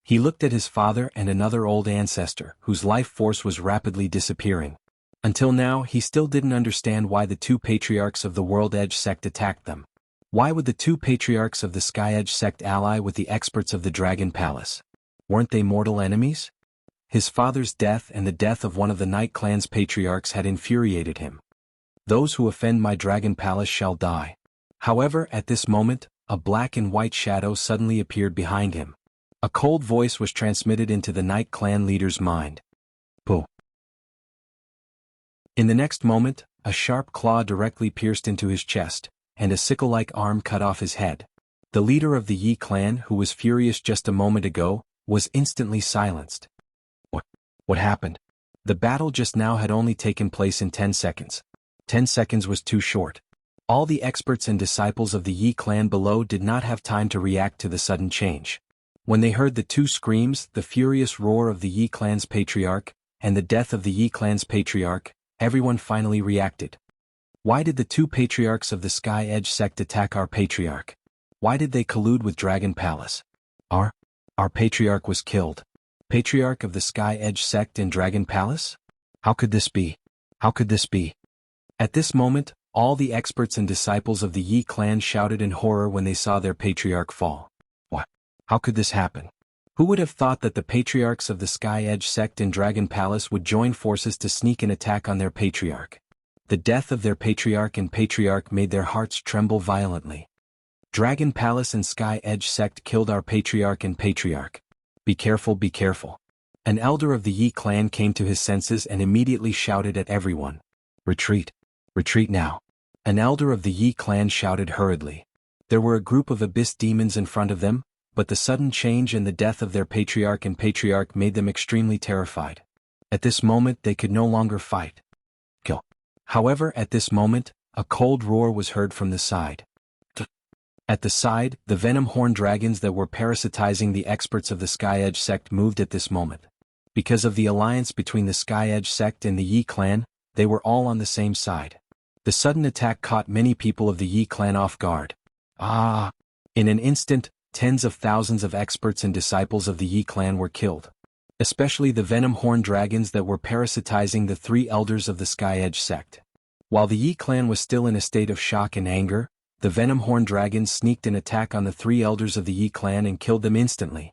He looked at his father and another old ancestor, whose life force was rapidly disappearing. Until now, he still didn't understand why the 2 patriarchs of the World Edge sect attacked them. Why would the 2 patriarchs of the Sky Edge sect ally with the experts of the Dragon Palace? Weren't they mortal enemies? His father's death and the death of one of the Night Clan's patriarchs had infuriated him. Those who offend my Dragon Palace shall die. However, at this moment, a black and white shadow suddenly appeared behind him. A cold voice was transmitted into the Night Clan leader's mind. Pooh. In the next moment, a sharp claw directly pierced into his chest, and a sickle-like arm cut off his head. The leader of the Yi clan, who was furious just a moment ago, was instantly silenced. What happened? The battle just now had only taken place in 10 seconds. 10 seconds was too short. All the experts and disciples of the Yi clan below did not have time to react to the sudden change. When they heard the 2 screams, the furious roar of the Yi clan's patriarch, and the death of the Yi clan's patriarch, everyone finally reacted. Why did the 2 patriarchs of the Sky Edge sect attack our patriarch? Why did they collude with Dragon Palace? Our patriarch was killed. Patriarch of the Sky Edge sect in Dragon Palace? How could this be? How could this be? At this moment, all the experts and disciples of the Yi clan shouted in horror when they saw their patriarch fall. What? How could this happen? Who would have thought that the patriarchs of the Sky Edge sect in Dragon Palace would join forces to sneak an attack on their patriarch? The death of their patriarch made their hearts tremble violently. Dragon Palace and Sky Edge sect killed our patriarch. Be careful, be careful. An elder of the Yi clan came to his senses and immediately shouted at everyone. Retreat. Retreat now. An elder of the Yi clan shouted hurriedly. There were a group of abyss demons in front of them, but the sudden change and the death of their patriarch made them extremely terrified. At this moment they could no longer fight. Kill. However, at this moment, a cold roar was heard from the side. At the side, the venom-horn dragons that were parasitizing the experts of the Sky Edge sect moved at this moment. Because of the alliance between the Sky Edge sect and the Yi clan, they were all on the same side. The sudden attack caught many people of the Yi clan off guard. In an instant, tens of thousands of experts and disciples of the Yi clan were killed. Especially the venom-horn dragons that were parasitizing the 3 elders of the Sky Edge sect. While the Yi clan was still in a state of shock and anger, the venom-horn dragons sneaked an attack on the 3 elders of the Yi clan and killed them instantly.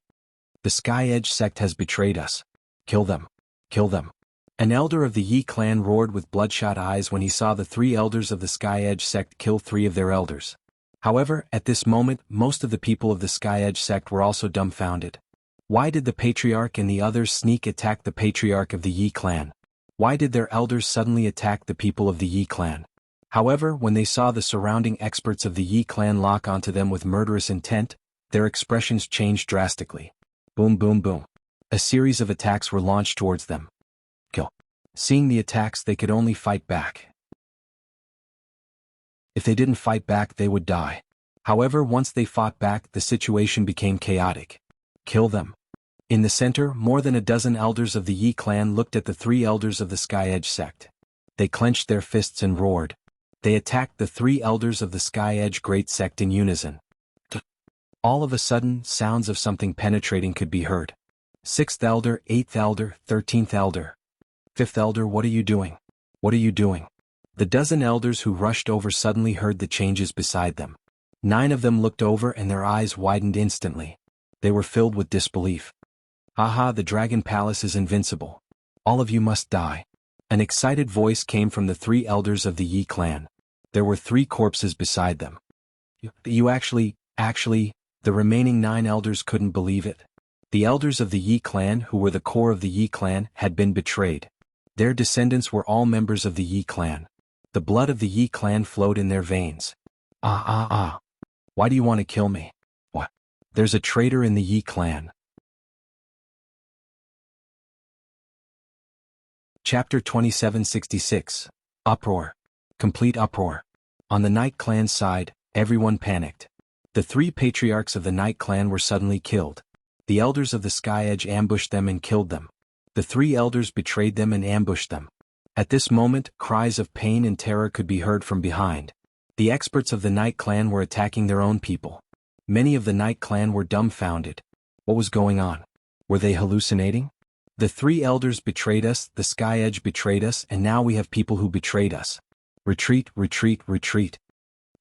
The Sky Edge sect has betrayed us. Kill them. Kill them. An elder of the Yi clan roared with bloodshot eyes when he saw the 3 elders of the Sky Edge sect kill 3 of their elders. However, at this moment, most of the people of the Sky Edge sect were also dumbfounded. Why did the Patriarch and the others sneak attack the Patriarch of the Yi clan? Why did their elders suddenly attack the people of the Yi clan? However, when they saw the surrounding experts of the Yi clan lock onto them with murderous intent, their expressions changed drastically. Boom boom boom. A series of attacks were launched towards them. Kill. Seeing the attacks, they could only fight back. If they didn't fight back, they would die. However, once they fought back, the situation became chaotic. Kill them. In the center, more than a dozen elders of the Yi clan looked at the 3 elders of the Sky Edge sect. They clenched their fists and roared. They attacked the 3 elders of the Sky Edge Great Sect in unison. All of a sudden, sounds of something penetrating could be heard. 6th elder, 8th elder, 13th elder. 5th elder, what are you doing? What are you doing? The dozen elders who rushed over suddenly heard the changes beside them. 9 of them looked over and their eyes widened instantly. They were filled with disbelief. Aha, the Dragon Palace is invincible. All of you must die. An excited voice came from the 3 elders of the Yi clan. There were 3 corpses beside them. You actually, the remaining 9 elders couldn't believe it. The elders of the Yi clan, who were the core of the Yi clan, had been betrayed. Their descendants were all members of the Yi clan. The blood of the Yi clan flowed in their veins. Why do you want to kill me? What? There's a traitor in the Yi clan. Chapter 2766. Uproar. Complete uproar. On the Night Clan's side, everyone panicked. The 3 patriarchs of the Night Clan were suddenly killed. The elders of the Sky Edge ambushed them and killed them. The 3 elders betrayed them and ambushed them. At this moment, cries of pain and terror could be heard from behind. The experts of the Night Clan were attacking their own people. Many of the Night Clan were dumbfounded. What was going on? Were they hallucinating? The 3 elders betrayed us, the Sky Edge betrayed us, and now we have people who betrayed us. Retreat, retreat, retreat.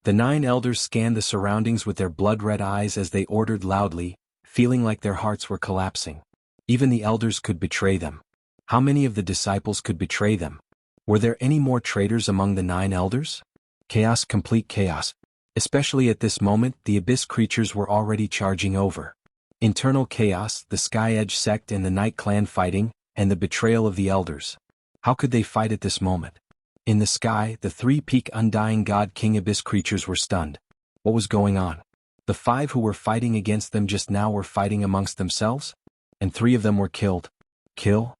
The 9 elders scanned the surroundings with their blood-red eyes as they ordered loudly, feeling like their hearts were collapsing. Even the elders could betray them. How many of the disciples could betray them? Were there any more traitors among the 9 elders? Chaos, complete chaos. Especially at this moment, the abyss creatures were already charging over. Internal chaos, the Sky Edge sect and the Night Clan fighting, and the betrayal of the elders. How could they fight at this moment? In the sky, the 3-peak Undying God King Abyss creatures were stunned. What was going on? The 5 who were fighting against them just now were fighting amongst themselves? And 3 of them were killed. Kill?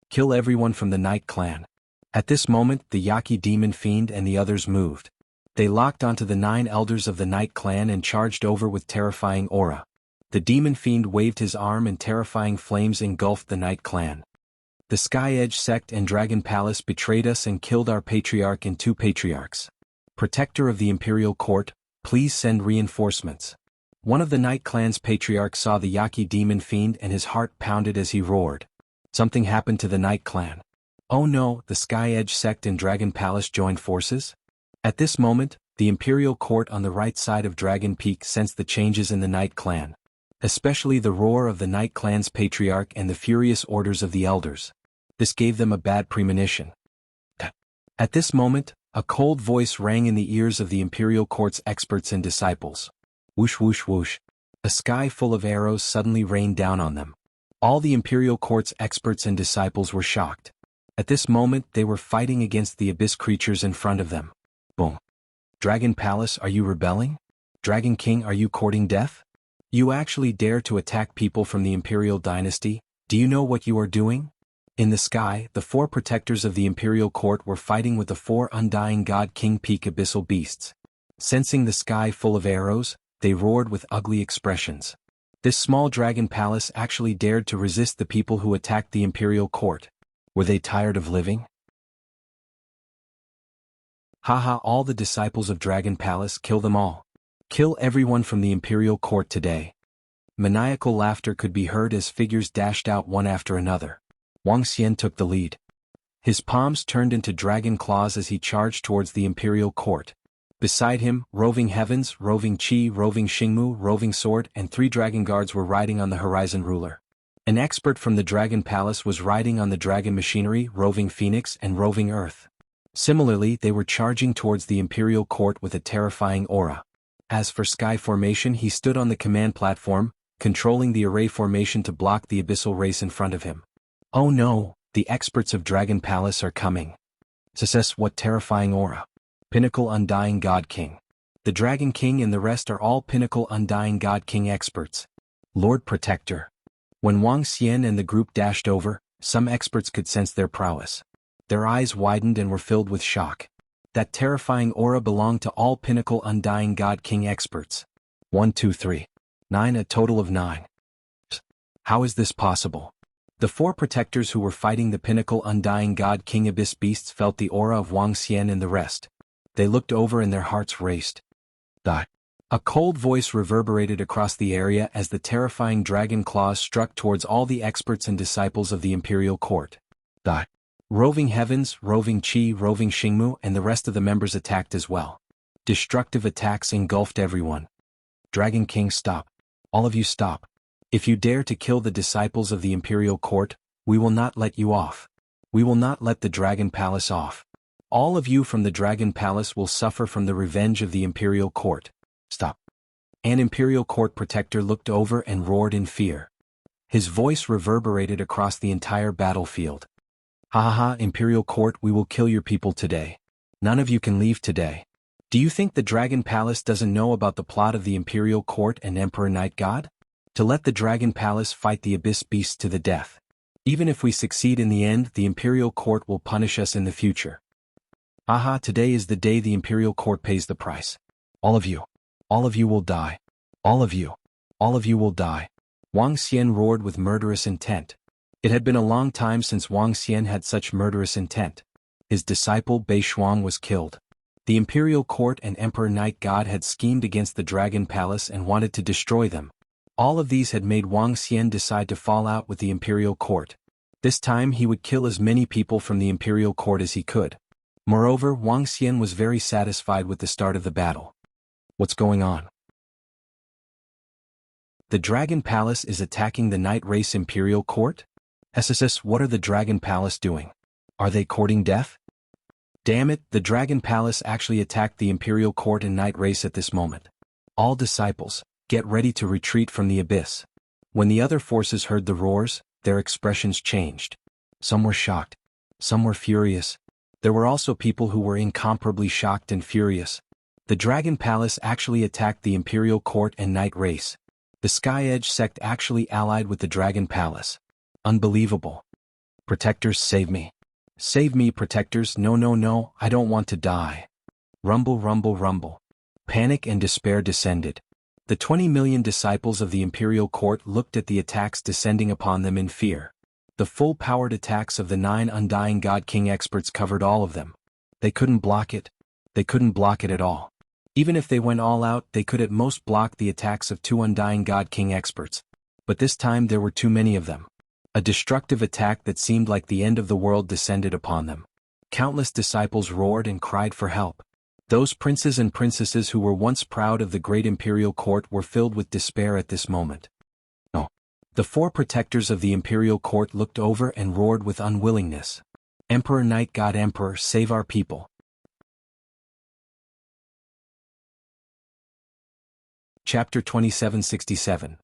Kill everyone from the Night Clan. At this moment, the Yaki Demon Fiend and the others moved. They locked onto the 9 elders of the Night Clan and charged over with terrifying aura. The Demon Fiend waved his arm and terrifying flames engulfed the Night Clan. The Sky Edge sect and Dragon Palace betrayed us and killed our Patriarch and 2 patriarchs. Protector of the Imperial Court, please send reinforcements. One of the Night Clan's patriarchs saw the Yaki Demon Fiend and his heart pounded as he roared. Something happened to the Night Clan. Oh no, the Sky Edge sect and Dragon Palace joined forces? At this moment, the Imperial Court on the right side of Dragon Peak sensed the changes in the Night Clan. Especially the roar of the Night Clan's patriarch and the furious orders of the elders. This gave them a bad premonition. At this moment, a cold voice rang in the ears of the Imperial Court's experts and disciples. Whoosh whoosh whoosh. A sky full of arrows suddenly rained down on them. All the Imperial Court's experts and disciples were shocked. At this moment, they were fighting against the abyss creatures in front of them. Boom. Dragon Palace, are you rebelling? Dragon King, are you courting death? You actually dare to attack people from the Imperial Dynasty? Do you know what you are doing? In the sky, the 4 protectors of the Imperial Court were fighting with the 4 Undying God King Peak abyssal beasts. Sensing the sky full of arrows, they roared with ugly expressions. This small dragon palace actually dared to resist the people who attacked the imperial court. Were they tired of living? Haha, all the disciples of Dragon Palace, kill them all. Kill everyone from the imperial court today. Maniacal laughter could be heard as figures dashed out one after another. Wang Xian took the lead. His palms turned into dragon claws as he charged towards the imperial court. Beside him, roving heavens, roving qi, roving xingmu, roving sword, and 3 dragon guards were riding on the horizon ruler. An expert from the Dragon Palace was riding on the dragon machinery, roving phoenix, and roving earth. Similarly, they were charging towards the imperial court with a terrifying aura. As for Sky Formation, he stood on the command platform, controlling the array formation to block the abyssal race in front of him. Oh no, the experts of Dragon Palace are coming. Success, what terrifying aura. Pinnacle Undying God King. The Dragon King and the rest are all Pinnacle Undying God King experts. Lord Protector. When Wang Xian and the group dashed over, some experts could sense their prowess. Their eyes widened and were filled with shock. That terrifying aura belonged to all Pinnacle Undying God King experts. 1, 2, 3. 9, a total of 9. How is this possible? The 4 protectors who were fighting the Pinnacle Undying God King Abyss Beasts felt the aura of Wang Xian and the rest. They looked over and their hearts raced. A cold voice reverberated across the area as the terrifying dragon claws struck towards all the experts and disciples of the imperial court. Roving heavens, roving qi, roving xingmu, and the rest of the members attacked as well. Destructive attacks engulfed everyone. Dragon King, stop. All of you stop. If you dare to kill the disciples of the imperial court, we will not let you off. We will not let the Dragon Palace off. All of you from the Dragon Palace will suffer from the revenge of the imperial court. Stop. An imperial court protector looked over and roared in fear. His voice reverberated across the entire battlefield. Ha ha ha, imperial court, we will kill your people today. None of you can leave today. Do you think the Dragon Palace doesn't know about the plot of the imperial court and Emperor Night God? To let the Dragon Palace fight the Abyss Beasts to the death. Even if we succeed in the end, the imperial court will punish us in the future. Aha, today is the day the imperial court pays the price. All of you will die. All of you will die. Wang Xian roared with murderous intent. It had been a long time since Wang Xian had such murderous intent. His disciple Bei Shuang was killed. The imperial court and Emperor Night God had schemed against the Dragon Palace and wanted to destroy them. All of these had made Wang Xian decide to fall out with the imperial court. This time he would kill as many people from the imperial court as he could. Moreover, Wang Xian was very satisfied with the start of the battle. What's going on? The Dragon Palace is attacking the Night Race Imperial Court? SSS, what are the Dragon Palace doing? Are they courting death? Damn it, the Dragon Palace actually attacked the Imperial Court and Night Race at this moment. All disciples, get ready to retreat from the abyss. When the other forces heard the roars, their expressions changed. Some were shocked. Some were furious. There were also people who were incomparably shocked and furious. The Dragon Palace actually attacked the Imperial Court and Night Race. The Sky Edge sect actually allied with the Dragon Palace. Unbelievable. Protectors, save me. Save me, protectors, no no no, I don't want to die. Rumble rumble rumble. Panic and despair descended. The 20 million disciples of the Imperial Court looked at the attacks descending upon them in fear. The full-powered attacks of the 9 Undying God King experts covered all of them. They couldn't block it. They couldn't block it at all. Even if they went all out, they could at most block the attacks of 2 Undying God King experts. But this time there were too many of them. A destructive attack that seemed like the end of the world descended upon them. Countless disciples roared and cried for help. Those princes and princesses who were once proud of the great imperial court were filled with despair at this moment. No. The 4 protectors of the imperial court looked over and roared with unwillingness. Emperor Night God, Emperor, save our people. Chapter 2767.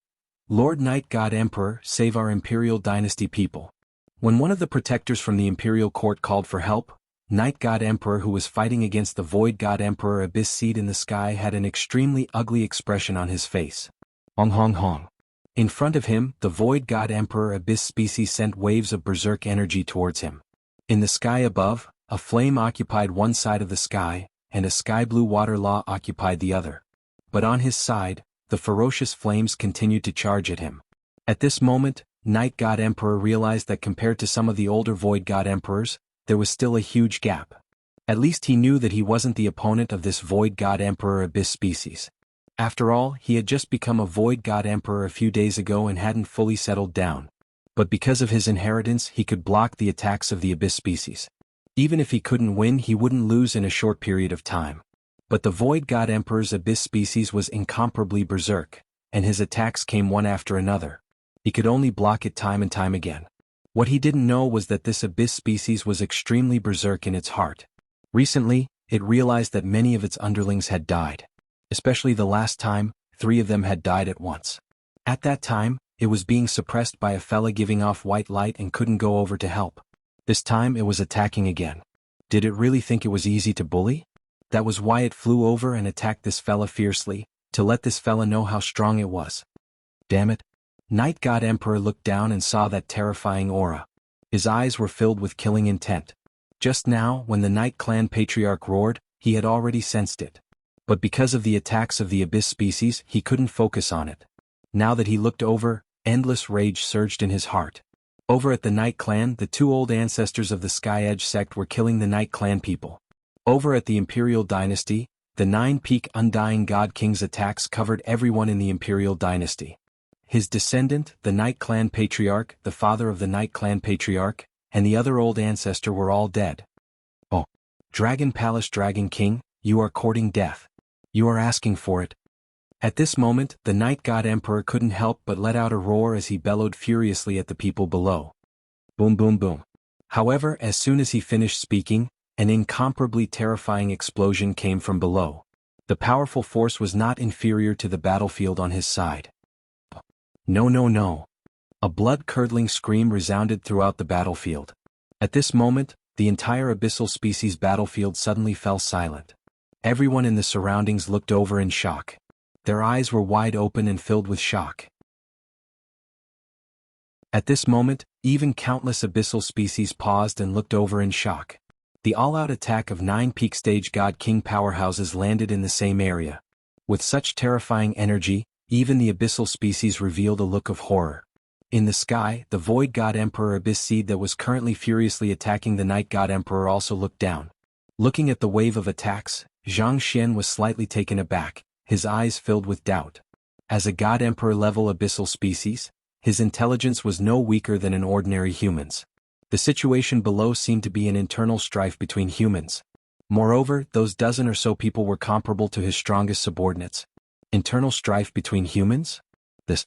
Lord Night God Emperor, save our imperial dynasty people. When one of the protectors from the imperial court called for help, Night God Emperor, who was fighting against the Void God Emperor Abyss Seed in the sky, had an extremely ugly expression on his face. Hong hong hong. In front of him, the Void God Emperor Abyss Species sent waves of berserk energy towards him. In the sky above, a flame occupied one side of the sky, and a sky blue water law occupied the other. but on his side, the ferocious flames continued to charge at him. At this moment, Night God Emperor realized that compared to some of the older Void God Emperors, there was still a huge gap. At least he knew that he wasn't the opponent of this Void God Emperor Abyss species. After all, he had just become a Void God Emperor a few days ago and hadn't fully settled down. But because of his inheritance, he could block the attacks of the Abyss species. Even if he couldn't win, he wouldn't lose in a short period of time. But the Void God Emperor's Abyss species was incomparably berserk, and his attacks came one after another. He could only block it time and time again. What he didn't know was that this Abyss species was extremely berserk in its heart. Recently, it realized that many of its underlings had died. Especially the last time, 3 of them had died at once. At that time, it was being suppressed by a fella giving off white light and couldn't go over to help. This time it was attacking again. Did it really think it was easy to bully? That was why it flew over and attacked this fella fiercely, to let this fella know how strong it was. Damn it. Night God Emperor looked down and saw that terrifying aura. His eyes were filled with killing intent. Just now, when the Night Clan Patriarch roared, he had already sensed it. But because of the attacks of the Abyss species, he couldn't focus on it. Now that he looked over, endless rage surged in his heart. Over at the Night Clan, the 2 old ancestors of the Sky Edge sect were killing the Night Clan people. Over at the Imperial Dynasty, the 9-peak Undying God King's attacks covered everyone in the Imperial Dynasty. His descendant, the Night Clan Patriarch, the father of the Night Clan Patriarch, and the other old ancestor were all dead. Oh, Dragon Palace Dragon King, you are courting death. You are asking for it. At this moment, the Night God Emperor couldn't help but let out a roar as he bellowed furiously at the people below. Boom boom boom. However, as soon as he finished speaking, an incomparably terrifying explosion came from below. The powerful force was not inferior to the battlefield on his side. No no no. A blood-curdling scream resounded throughout the battlefield. At this moment, the entire abyssal species battlefield suddenly fell silent. Everyone in the surroundings looked over in shock. Their eyes were wide open and filled with shock. At this moment, even countless abyssal species paused and looked over in shock. The all-out attack of 9 peak stage God King powerhouses landed in the same area. With such terrifying energy, even the abyssal species revealed a look of horror. In the sky, the Void God Emperor Abyss Seed that was currently furiously attacking the Night God Emperor also looked down. Looking at the wave of attacks, Zhang Xian was slightly taken aback, his eyes filled with doubt. As a God Emperor level abyssal species, his intelligence was no weaker than an ordinary human's. The situation below seemed to be an internal strife between humans. Moreover, those dozen or so people were comparable to his strongest subordinates. Internal strife between humans? This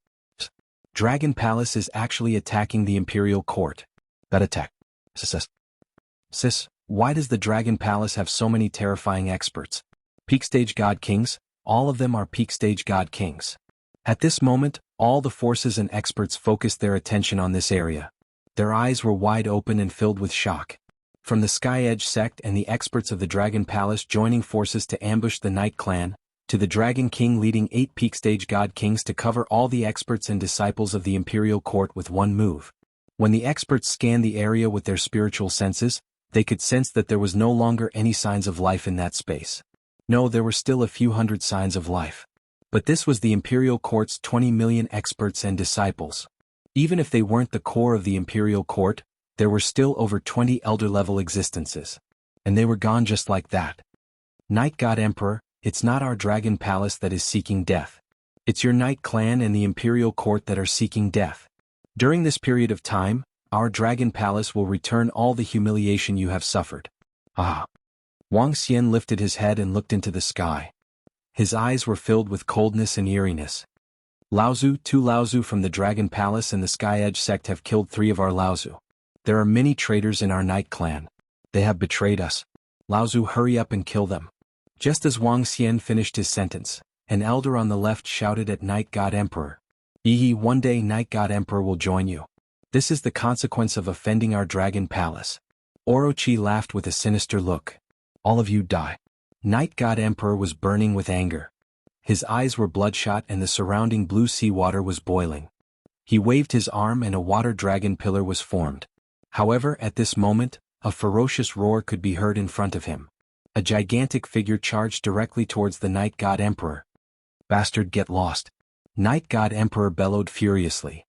Dragon Palace is actually attacking the Imperial Court. That attack. Sis, why does the Dragon Palace have so many terrifying experts? Peak Stage God Kings, all of them are Peak Stage God Kings. At this moment, all the forces and experts focused their attention on this area. Their eyes were wide open and filled with shock. From the Sky Edge sect and the experts of the Dragon Palace joining forces to ambush the Night Clan, to the Dragon King leading 8 Peak Stage God Kings to cover all the experts and disciples of the Imperial Court with one move. When the experts scanned the area with their spiritual senses, they could sense that there was no longer any signs of life in that space. No, there were still a few hundred signs of life. But this was the Imperial Court's 20 million experts and disciples. Even if they weren't the core of the Imperial Court, there were still over 20 elder-level existences. And they were gone just like that. Night God Emperor, it's not our Dragon Palace that is seeking death. It's your Night Clan and the Imperial Court that are seeking death. During this period of time, our Dragon Palace will return all the humiliation you have suffered. Ah. Wang Xian lifted his head and looked into the sky. His eyes were filled with coldness and eeriness. Laozu, 2 Laozu from the Dragon Palace and the Sky Edge sect have killed 3 of our Laozu. There are many traitors in our Night Clan. They have betrayed us. Laozu, hurry up and kill them. Just as Wang Xian finished his sentence, an elder on the left shouted at Night God Emperor. One day Night God Emperor will join you. This is the consequence of offending our Dragon Palace. Orochi laughed with a sinister look. All of you die. Night God Emperor was burning with anger. His eyes were bloodshot and the surrounding blue seawater was boiling. He waved his arm and a water dragon pillar was formed. However, at this moment, a ferocious roar could be heard in front of him. A gigantic figure charged directly towards the Night God Emperor. Bastard, get lost. Night God Emperor bellowed furiously.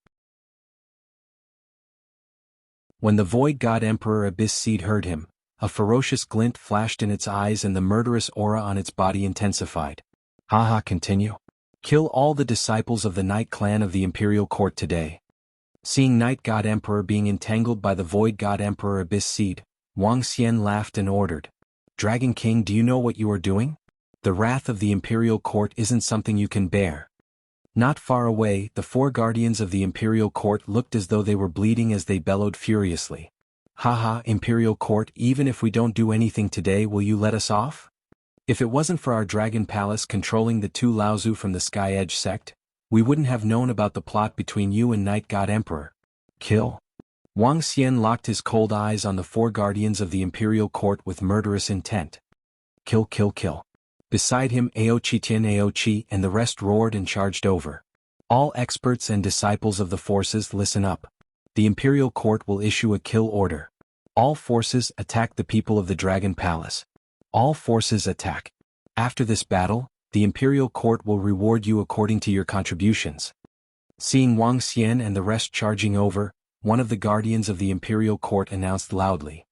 When the Void God Emperor Abyss Seed heard him, a ferocious glint flashed in its eyes and the murderous aura on its body intensified. Haha, continue. Kill all the disciples of the Night Clan of the Imperial Court today. Seeing Night God Emperor being entangled by the Void God Emperor Abyss Seed, Wang Xian laughed and ordered. Dragon King, do you know what you are doing? The wrath of the Imperial Court isn't something you can bear. Not far away, the 4 guardians of the Imperial Court looked as though they were bleeding as they bellowed furiously. Haha, Imperial Court, even if we don't do anything today, will you let us off? If it wasn't for our Dragon Palace controlling the 2 Laozu from the Sky Edge sect, we wouldn't have known about the plot between you and Night God Emperor. Kill. Wang Xian locked his cold eyes on the 4 guardians of the Imperial Court with murderous intent. Kill, kill, kill. Beside him, Aochi Tian Aochi and the rest roared and charged over. All experts and disciples of the forces, listen up. The Imperial Court will issue a kill order. All forces attack the people of the Dragon Palace. All forces attack. After this battle, the Imperial Court will reward you according to your contributions. Seeing Wang Xian and the rest charging over, one of the guardians of the Imperial Court announced loudly.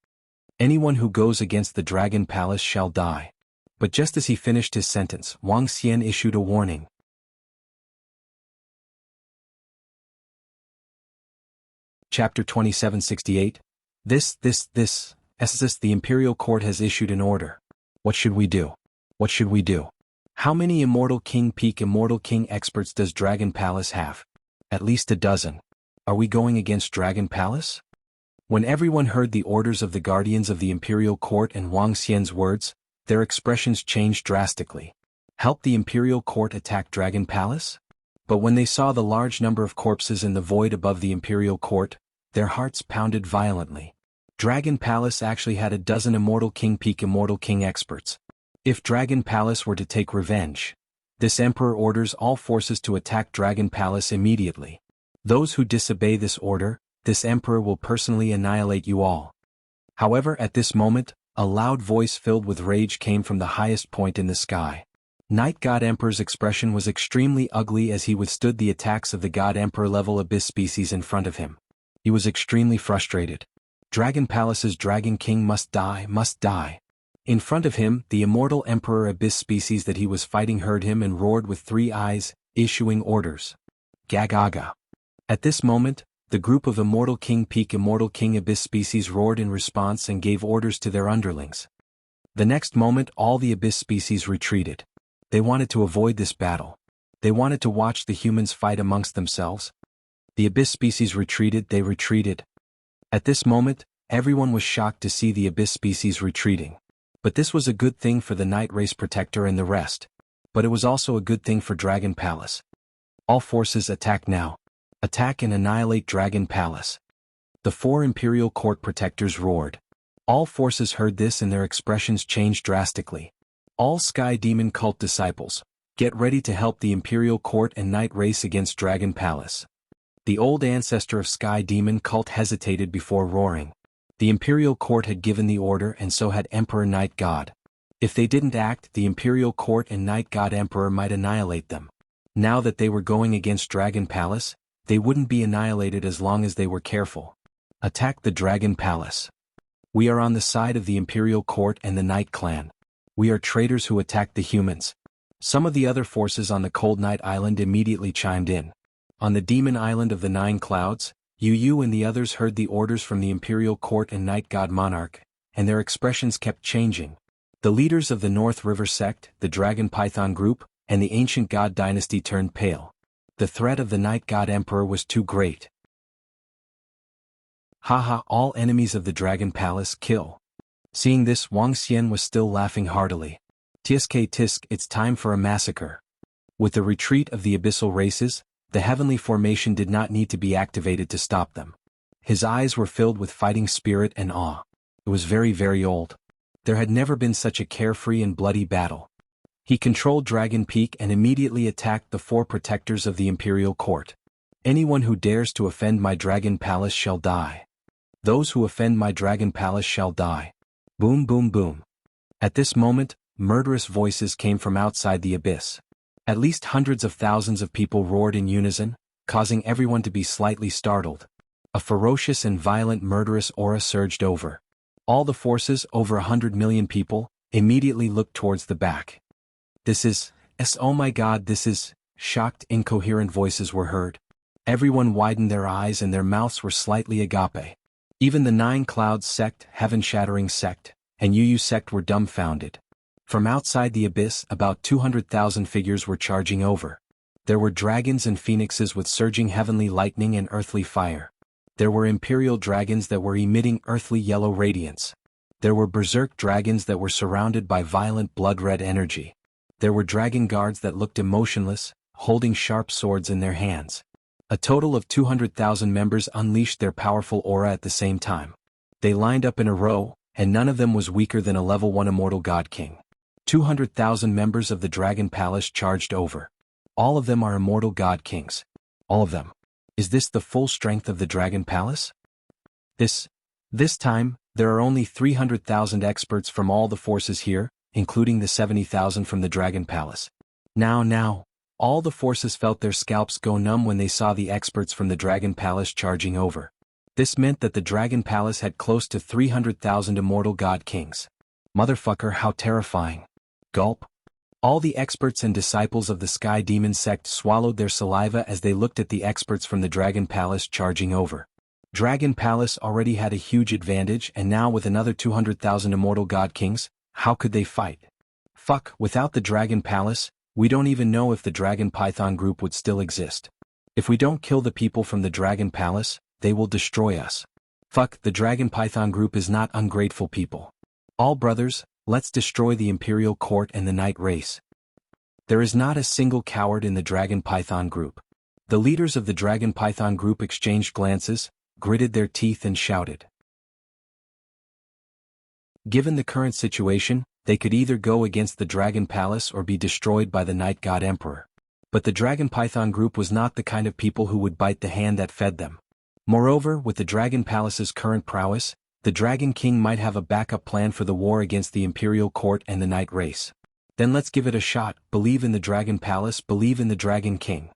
Anyone who goes against the Dragon Palace shall die. But just as he finished his sentence, Wang Xian issued a warning. Chapter 2768. The Imperial Court has issued an order. What should we do? What should we do? How many Immortal King Peak Immortal King experts does Dragon Palace have? At least a dozen. Are we going against Dragon Palace? When everyone heard the orders of the guardians of the Imperial Court and Wang Xian's words, their expressions changed drastically. Help the Imperial Court attack Dragon Palace? But when they saw the large number of corpses in the void above the Imperial Court, their hearts pounded violently. Dragon Palace actually had a dozen Immortal King Peak Immortal King experts. If Dragon Palace were to take revenge, this Emperor orders all forces to attack Dragon Palace immediately. Those who disobey this order, this Emperor will personally annihilate you all. However, at this moment, a loud voice filled with rage came from the highest point in the sky. Night God Emperor's expression was extremely ugly as he withstood the attacks of the God Emperor level Abyss species in front of him. He was extremely frustrated. Dragon Palace's Dragon King must die, must die. In front of him, the immortal Emperor Abyss species that he was fighting heard him and roared with 3 eyes, issuing orders. Gagaga. At this moment, the group of Immortal King Peak Immortal King Abyss species roared in response and gave orders to their underlings. The next moment all the Abyss species retreated. They wanted to avoid this battle. They wanted to watch the humans fight amongst themselves. The Abyss species retreated, they retreated. At this moment, everyone was shocked to see the Abyss species retreating. But this was a good thing for the Night Race Protector and the rest. But it was also a good thing for Dragon Palace. All forces attack now. Attack and annihilate Dragon Palace. The 4 Imperial Court Protectors roared. All forces heard this and their expressions changed drastically. All Sky Demon Cult disciples, get ready to help the Imperial Court and Night Race against Dragon Palace. The old ancestor of Sky Demon Cult hesitated before roaring. The Imperial Court had given the order and so had Emperor Night God. If they didn't act, the Imperial Court and Night God Emperor might annihilate them. Now that they were going against Dragon Palace, they wouldn't be annihilated as long as they were careful. Attack the Dragon Palace. We are on the side of the Imperial Court and the Night Clan. We are traitors who attacked the humans. Some of the other forces on the Cold Night Island immediately chimed in. On the Demon Island of the 9 Clouds, Yu and the others heard the orders from the Imperial Court and Night God Monarch, and their expressions kept changing. The leaders of the North River sect, the Dragon Python group, and the Ancient God dynasty turned pale. The threat of the Night God Emperor was too great. Haha, all enemies of the Dragon Palace kill. Seeing this, Wang Xian was still laughing heartily. Tisk, it's time for a massacre. With the retreat of the abyssal races, the heavenly formation did not need to be activated to stop them. His eyes were filled with fighting spirit and awe. It was very, very old. There had never been such a carefree and bloody battle. He controlled Dragon Peak and immediately attacked the 4 protectors of the Imperial Court. Anyone who dares to offend my Dragon Palace shall die. Those who offend my Dragon Palace shall die. Boom, boom, boom. At this moment, murderous voices came from outside the abyss. At least hundreds of thousands of people roared in unison, causing everyone to be slightly startled. A ferocious and violent murderous aura surged over. All the forces, over 100 million people, immediately looked towards the back. Oh my God, this is, shocked, incoherent voices were heard. Everyone widened their eyes and their mouths were slightly agape. Even the 9 Clouds sect, Heaven-Shattering sect, and Yu sect were dumbfounded. From outside the abyss, about 200,000 figures were charging over. There were dragons and phoenixes with surging heavenly lightning and earthly fire. There were imperial dragons that were emitting earthly yellow radiance. There were berserk dragons that were surrounded by violent blood-red energy. There were dragon guards that looked emotionless, holding sharp swords in their hands. A total of 200,000 members unleashed their powerful aura at the same time. They lined up in a row, and none of them was weaker than a level 1 immortal god king. 200,000 members of the Dragon Palace charged over. All of them are immortal god kings. All of them. Is this the full strength of the Dragon Palace? This time, there are only 300,000 experts from all the forces here, including the 70,000 from the Dragon Palace. Now, all the forces felt their scalps go numb when they saw the experts from the Dragon Palace charging over. This meant that the Dragon Palace had close to 300,000 immortal god kings. Motherfucker, how terrifying. Gulp. All the experts and disciples of the Sky Demon sect swallowed their saliva as they looked at the experts from the Dragon Palace charging over. Dragon Palace already had a huge advantage, and now with another 200,000 immortal god kings, how could they fight? Fuck, without the Dragon Palace, we don't even know if the Dragon Python group would still exist. If we don't kill the people from the Dragon Palace, they will destroy us. Fuck, the Dragon Python group is not ungrateful people. All brothers, let's destroy the Imperial Court and the Night Race. There is not a single coward in the Dragon Python group. The leaders of the Dragon Python group exchanged glances, gritted their teeth and shouted. Given the current situation, they could either go against the Dragon Palace or be destroyed by the Night God Emperor. But the Dragon Python group was not the kind of people who would bite the hand that fed them. Moreover, with the Dragon Palace's current prowess, the Dragon King might have a backup plan for the war against the Imperial Court and the Night Race. Then let's give it a shot. Believe in the Dragon Palace, believe in the Dragon King.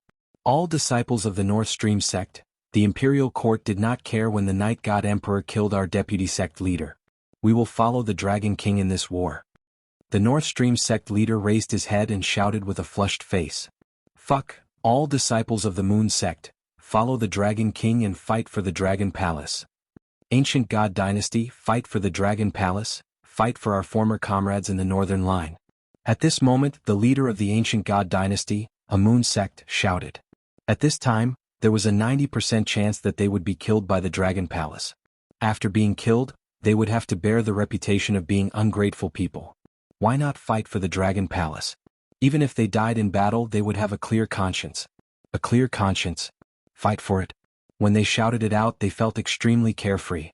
All disciples of the North Stream sect, the Imperial Court did not care when the Night God Emperor killed our deputy sect leader. We will follow the Dragon King in this war. The North Stream sect leader raised his head and shouted with a flushed face. Fuck, all disciples of the Moon sect, follow the Dragon King and fight for the Dragon Palace. Ancient God Dynasty, fight for the Dragon Palace, fight for our former comrades in the Northern Line. At this moment, the leader of the Ancient God Dynasty, a Moon sect, shouted. At this time, there was a 90% chance that they would be killed by the Dragon Palace. After being killed, they would have to bear the reputation of being ungrateful people. Why not fight for the Dragon Palace? Even if they died in battle, they would have a clear conscience. A clear conscience. Fight for it. When they shouted it out, they felt extremely carefree.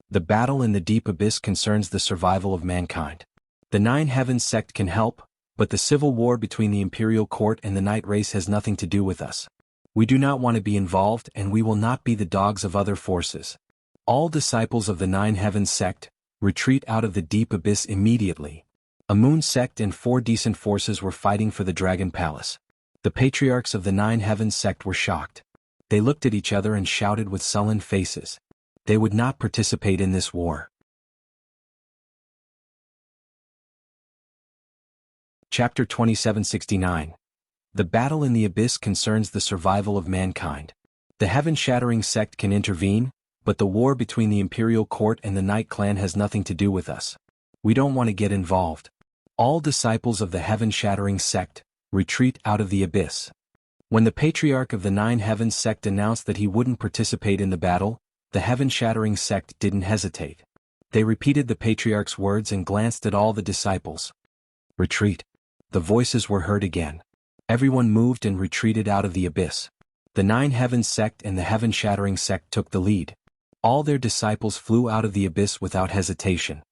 The battle in the deep abyss concerns the survival of mankind. The Nine Heavens sect can help, but the civil war between the Imperial Court and the Night Race has nothing to do with us. We do not want to be involved, and we will not be the dogs of other forces. All disciples of the Nine Heavens sect, retreat out of the deep abyss immediately. A Moon sect and 4 decent forces were fighting for the Dragon Palace. The patriarchs of the Nine Heavens sect were shocked. They looked at each other and shouted with sullen faces. They would not participate in this war. Chapter 2769. The battle in the abyss concerns the survival of mankind. The Heaven-Shattering sect can intervene, but the war between the Imperial Court and the Night Clan has nothing to do with us. We don't want to get involved. All disciples of the Heaven-Shattering sect, retreat out of the abyss. When the Patriarch of the Nine Heavens sect announced that he wouldn't participate in the battle, the Heaven-Shattering sect didn't hesitate. They repeated the Patriarch's words and glanced at all the disciples. Retreat. The voices were heard again. Everyone moved and retreated out of the abyss. The Nine Heavens sect and the Heaven-Shattering sect took the lead. All their disciples flew out of the abyss without hesitation.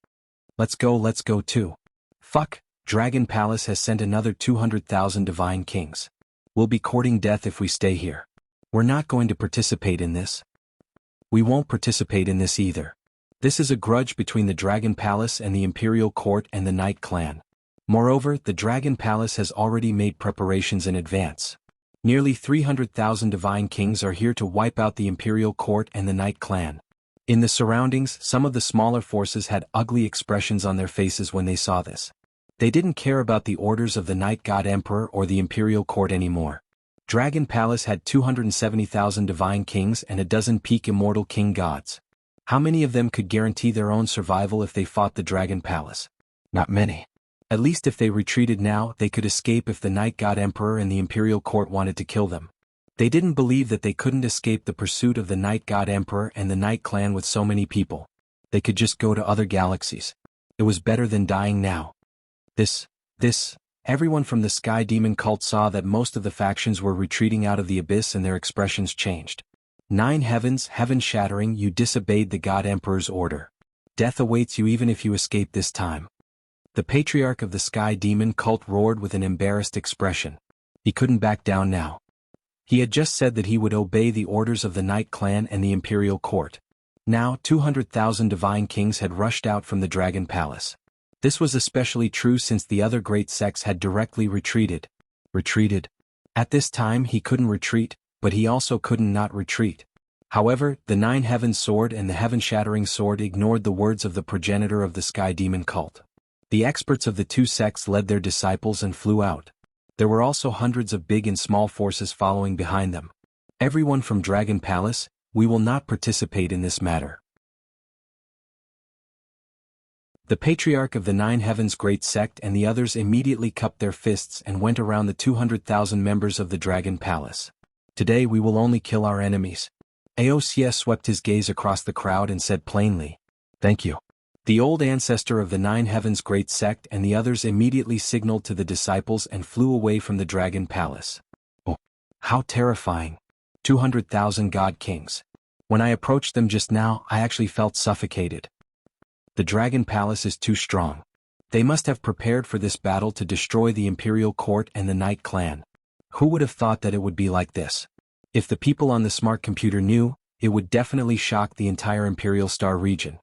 Let's go too. Fuck, Dragon Palace has sent another 200,000 divine kings. We'll be courting death if we stay here. We're not going to participate in this. We won't participate in this either. This is a grudge between the Dragon Palace and the Imperial Court and the Night Clan. Moreover, the Dragon Palace has already made preparations in advance. Nearly 300,000 divine kings are here to wipe out the imperial court and the Night Clan. In the surroundings, some of the smaller forces had ugly expressions on their faces when they saw this. They didn't care about the orders of the Night God Emperor or the imperial court anymore. Dragon Palace had 270,000 divine kings and a dozen peak immortal king gods. How many of them could guarantee their own survival if they fought the Dragon Palace? Not many. At least if they retreated now, they could escape if the Night God Emperor and the imperial court wanted to kill them. They didn't believe that they couldn't escape the pursuit of the Night God Emperor and the Night Clan with so many people. They could just go to other galaxies. It was better than dying now. Everyone from the Sky Demon cult saw that most of the factions were retreating out of the abyss and their expressions changed. 9 heavens, heaven-shattering, you disobeyed the God Emperor's order. Death awaits you even if you escape this time. The patriarch of the Sky Demon cult roared with an embarrassed expression. He couldn't back down now. He had just said that he would obey the orders of the Night Clan and the imperial court. Now 200,000 divine kings had rushed out from the Dragon Palace. This was especially true since the other great sects had directly retreated. At this time he couldn't retreat, but he also couldn't not retreat. However, the 9 Heavens Sword and the Heaven-Shattering Sword ignored the words of the progenitor of the Sky Demon cult. The experts of the two sects led their disciples and flew out. There were also hundreds of big and small forces following behind them. Everyone from Dragon Palace, we will not participate in this matter. The patriarch of the 9 Heavens Great Sect and the others immediately cupped their fists and went around the 200,000 members of the Dragon Palace. Today we will only kill our enemies. Aosia swept his gaze across the crowd and said plainly, "Thank you." The old ancestor of the 9 Heavens Great Sect and the others immediately signaled to the disciples and flew away from the Dragon Palace. Oh, how terrifying. 200,000 God Kings. When I approached them just now, I actually felt suffocated. The Dragon Palace is too strong. They must have prepared for this battle to destroy the Imperial Court and the Night Clan. Who would have thought that it would be like this? If the people on the smart computer knew, it would definitely shock the entire Imperial Star region.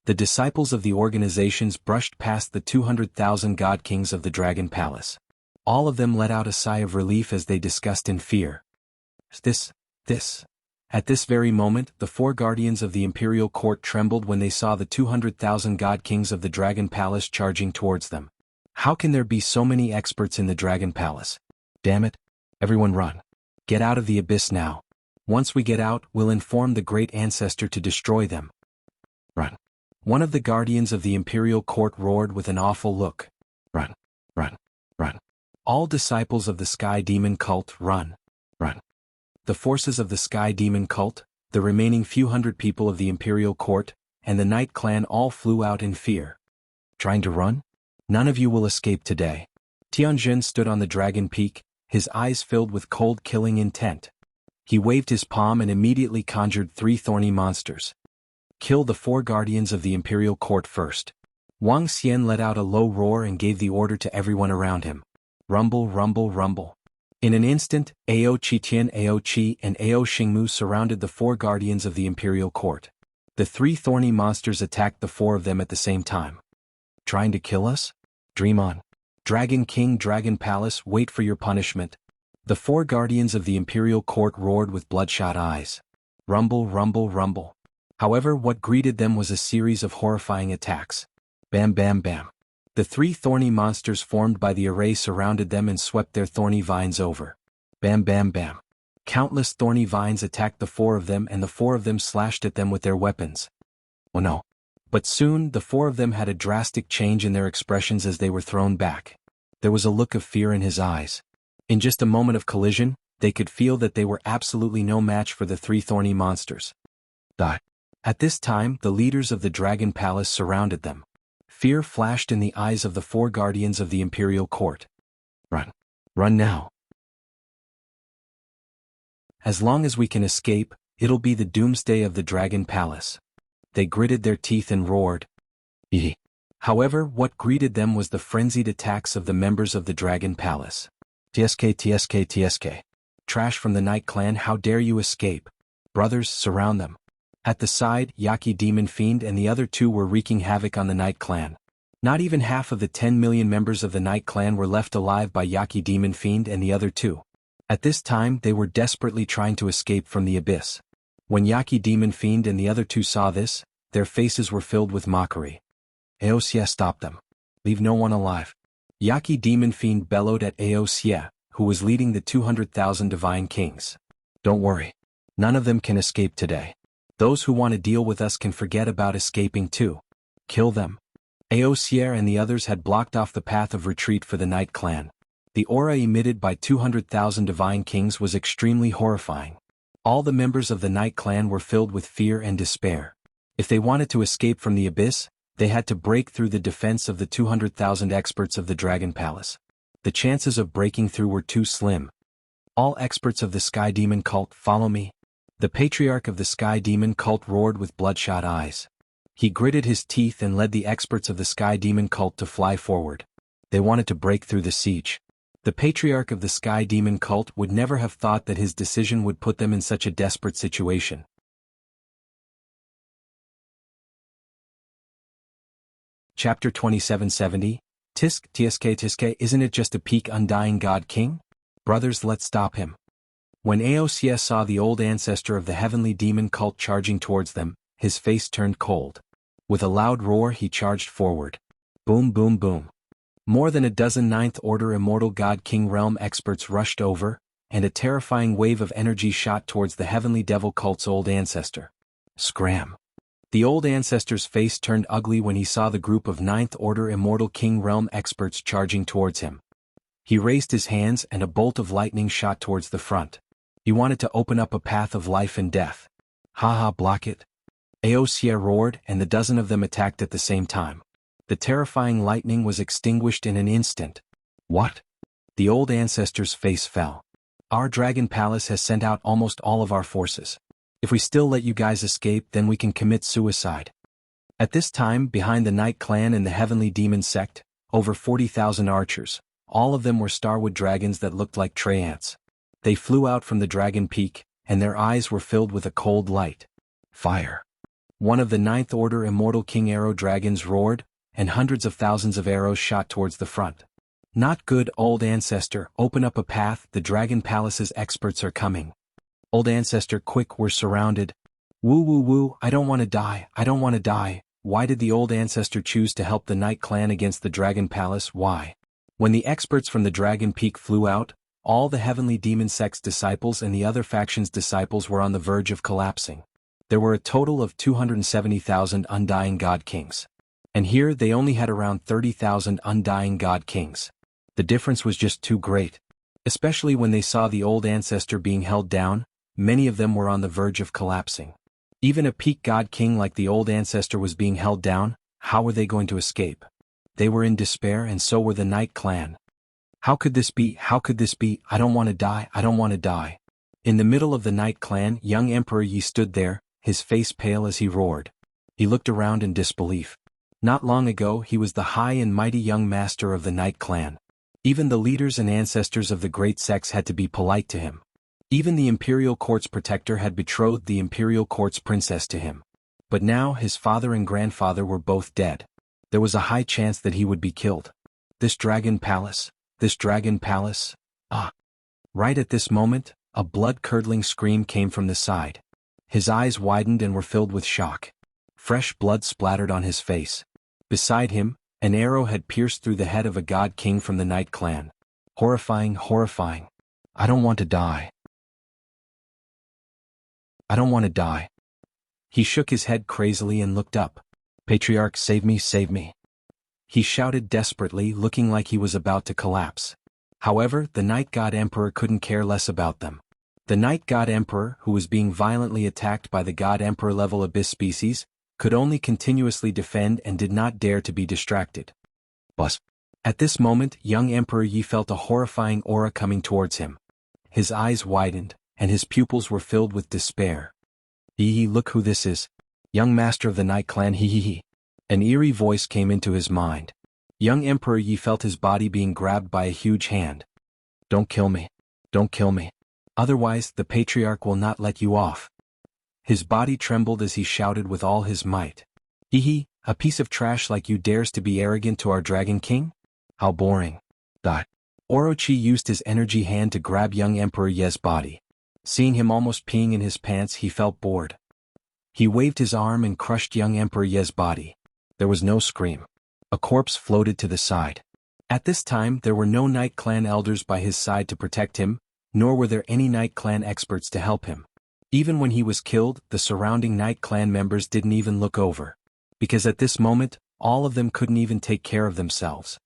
The disciples of the organizations brushed past the 200,000 God Kings of the Dragon Palace. All of them let out a sigh of relief as they discussed in fear. At this very moment, the 4 guardians of the Imperial Court trembled when they saw the 200,000 God Kings of the Dragon Palace charging towards them. How can there be so many experts in the Dragon Palace? Damn it. Everyone run. Get out of the abyss now. Once we get out, we'll inform the Great Ancestor to destroy them. Run. One of the guardians of the Imperial Court roared with an awful look. Run. All disciples of the Sky Demon cult, run. The forces of the Sky Demon cult, the remaining few hundred people of the Imperial Court, and the Night Clan all flew out in fear. Trying to run? None of you will escape today. Tianjin stood on the Dragon Peak, his eyes filled with cold killing intent. He waved his palm and immediately conjured 3 thorny monsters. Kill the 4 guardians of the Imperial Court first. Wang Xian let out a low roar and gave the order to everyone around him. Rumble, rumble, rumble. In an instant, Ao Qitian, Ao Qi, and Ao Xingmu surrounded the 4 guardians of the Imperial Court. The 3 thorny monsters attacked the 4 of them at the same time. Trying to kill us? Dream on. Dragon King, Dragon Palace, wait for your punishment. The 4 guardians of the Imperial Court roared with bloodshot eyes. Rumble, rumble, rumble. However, what greeted them was a series of horrifying attacks. Bam, bam, bam. The 3 thorny monsters formed by the array surrounded them and swept their thorny vines over. Bam, bam, bam. Countless thorny vines attacked the 4 of them and the 4 of them slashed at them with their weapons. Oh no. But soon, the 4 of them had a drastic change in their expressions as they were thrown back. There was a look of fear in his eyes. In just a moment of collision, they could feel that they were absolutely no match for the 3 thorny monsters. Die. At this time, the leaders of the Dragon Palace surrounded them. Fear flashed in the eyes of the 4 guardians of the Imperial Court. Run. Run now. As long as we can escape, it'll be the doomsday of the Dragon Palace. They gritted their teeth and roared. Eee. However, what greeted them was the frenzied attacks of the members of the Dragon Palace. TSK. Trash from the Night Clan, how dare you escape? Brothers, surround them. At the side, Yaki Demon Fiend and the other 2 were wreaking havoc on the Night Clan. Not even half of the 10 million members of the Night Clan were left alive by Yaki Demon Fiend and the other two. At this time they were desperately trying to escape from the abyss. When Yaki Demon Fiend and the other two saw this, their faces were filled with mockery. Aosia stopped them. Leave no one alive. Yaki Demon Fiend bellowed at Aosia, who was leading the 200,000 divine kings. Don't worry. None of them can escape today. Those who want to deal with us can forget about escaping too. Kill them. Aosia and the others had blocked off the path of retreat for the Night Clan. The aura emitted by 200,000 divine kings was extremely horrifying. All the members of the Night Clan were filled with fear and despair. If they wanted to escape from the abyss, they had to break through the defense of the 200,000 experts of the Dragon Palace. The chances of breaking through were too slim. All experts of the Sky Demon cult, follow me. The patriarch of the Sky Demon cult roared with bloodshot eyes. He gritted his teeth and led the experts of the Sky Demon cult to fly forward. They wanted to break through the siege. The patriarch of the Sky Demon cult would never have thought that his decision would put them in such a desperate situation. Chapter 2770, Tsk, isn't it just a peak undying God King? Brothers, let's stop him. When Aosia saw the old ancestor of the heavenly demon cult charging towards them, his face turned cold. With a loud roar he charged forward. Boom boom boom. More than a dozen Ninth Order Immortal God King realm experts rushed over, and a terrifying wave of energy shot towards the heavenly devil cult's old ancestor. Scram. The old ancestor's face turned ugly when he saw the group of Ninth Order Immortal King realm experts charging towards him. He raised his hands and a bolt of lightning shot towards the front. He wanted to open up a path of life and death. Haha, block it. Aosia roared and the dozen of them attacked at the same time. The terrifying lightning was extinguished in an instant. What? The old ancestor's face fell. Our Dragon Palace has sent out almost all of our forces. If we still let you guys escape, then we can commit suicide. At this time, behind the Night Clan and the Heavenly Demon Sect, over 40,000 archers, all of them were starwood dragons that looked like Treyants. They flew out from the Dragon Peak, and their eyes were filled with a cold light. Fire. One of the Ninth Order Immortal King Arrow Dragons roared, and hundreds of thousands of arrows shot towards the front. Not good, old ancestor, open up a path, the Dragon Palace's experts are coming. Old ancestor, quick, we're surrounded. Woo woo woo, I don't want to die, I don't want to die. Why did the old ancestor choose to help the Night Clan against the Dragon Palace? Why? When the experts from the Dragon Peak flew out, all the Heavenly Demon Sect's disciples and the other faction's disciples were on the verge of collapsing. There were a total of 270,000 Undying God Kings. And here they only had around 30,000 Undying God Kings. The difference was just too great. Especially when they saw the old ancestor being held down, many of them were on the verge of collapsing. Even a peak God King like the old ancestor was being held down, how were they going to escape? They were in despair and so were the Night Clan. How could this be? How could this be? I don't want to die, I don't want to die. In the middle of the Night Clan, young Emperor Yi stood there, his face pale as he roared. He looked around in disbelief. Not long ago he was the high and mighty young master of the Night Clan. Even the leaders and ancestors of the great sects had to be polite to him. Even the Imperial Court's protector had betrothed the Imperial Court's princess to him. But now his father and grandfather were both dead. There was a high chance that he would be killed. This Dragon Palace. Right at this moment, a blood-curdling scream came from the side. His eyes widened and were filled with shock. Fresh blood splattered on his face. Beside him, an arrow had pierced through the head of a God King from the Night Clan. Horrifying, horrifying. I don't want to die. I don't want to die. He shook his head crazily and looked up. Patriarch, save me, save me. He shouted desperately, looking like he was about to collapse. However, the Night God Emperor couldn't care less about them. The Night God Emperor, who was being violently attacked by the God Emperor level Abyss species, could only continuously defend and did not dare to be distracted. But at this moment, young Emperor Yi felt a horrifying aura coming towards him. His eyes widened, and his pupils were filled with despair. Hee, look who this is. Young master of the Night Clan, hee. An eerie voice came into his mind. Young Emperor Yi felt his body being grabbed by a huge hand. Don't kill me. Don't kill me. Otherwise, the Patriarch will not let you off. His body trembled as he shouted with all his might. Hee, A piece of trash like you dares to be arrogant to our Dragon King? How boring. Orochi used his energy hand to grab young Emperor Ye's body. Seeing him almost peeing in his pants, he felt bored. He waved his arm and crushed young Emperor Ye's body. There was no scream. A corpse floated to the side. At this time there were no Night Clan elders by his side to protect him, nor were there any Night Clan experts to help him. Even when he was killed, the surrounding Night Clan members didn't even look over. Because at this moment, all of them couldn't even take care of themselves.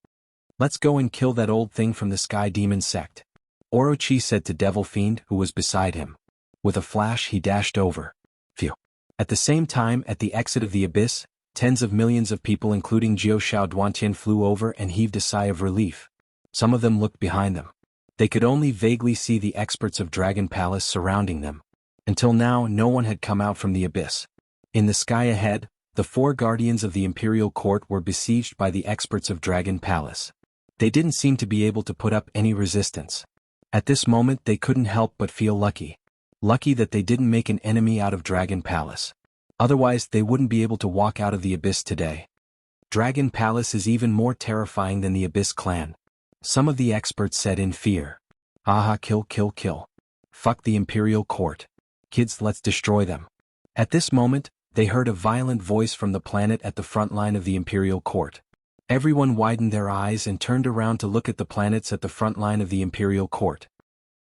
Let's go and kill that old thing from the Sky Demon sect, Orochi said to Devil Fiend, who was beside him. With a flash he dashed over. Phew. At the same time, at the exit of the abyss, tens of millions of people including Jiao Shao Duantian flew over and heaved a sigh of relief. Some of them looked behind them. They could only vaguely see the experts of Dragon Palace surrounding them. Until now, no one had come out from the abyss. In the sky ahead, the 4 guardians of the Imperial Court were besieged by the experts of Dragon Palace. They didn't seem to be able to put up any resistance. At this moment they couldn't help but feel lucky. Lucky that they didn't make an enemy out of Dragon Palace. Otherwise they wouldn't be able to walk out of the abyss today. Dragon Palace is even more terrifying than the Abyss Clan. Some of the experts said in fear. Aha, kill, kill, kill. Fuck the Imperial Court. Kids, let's destroy them. At this moment, they heard a violent voice from the planet at the front line of the Imperial Court. Everyone widened their eyes and turned around to look at the planets at the front line of the Imperial Court.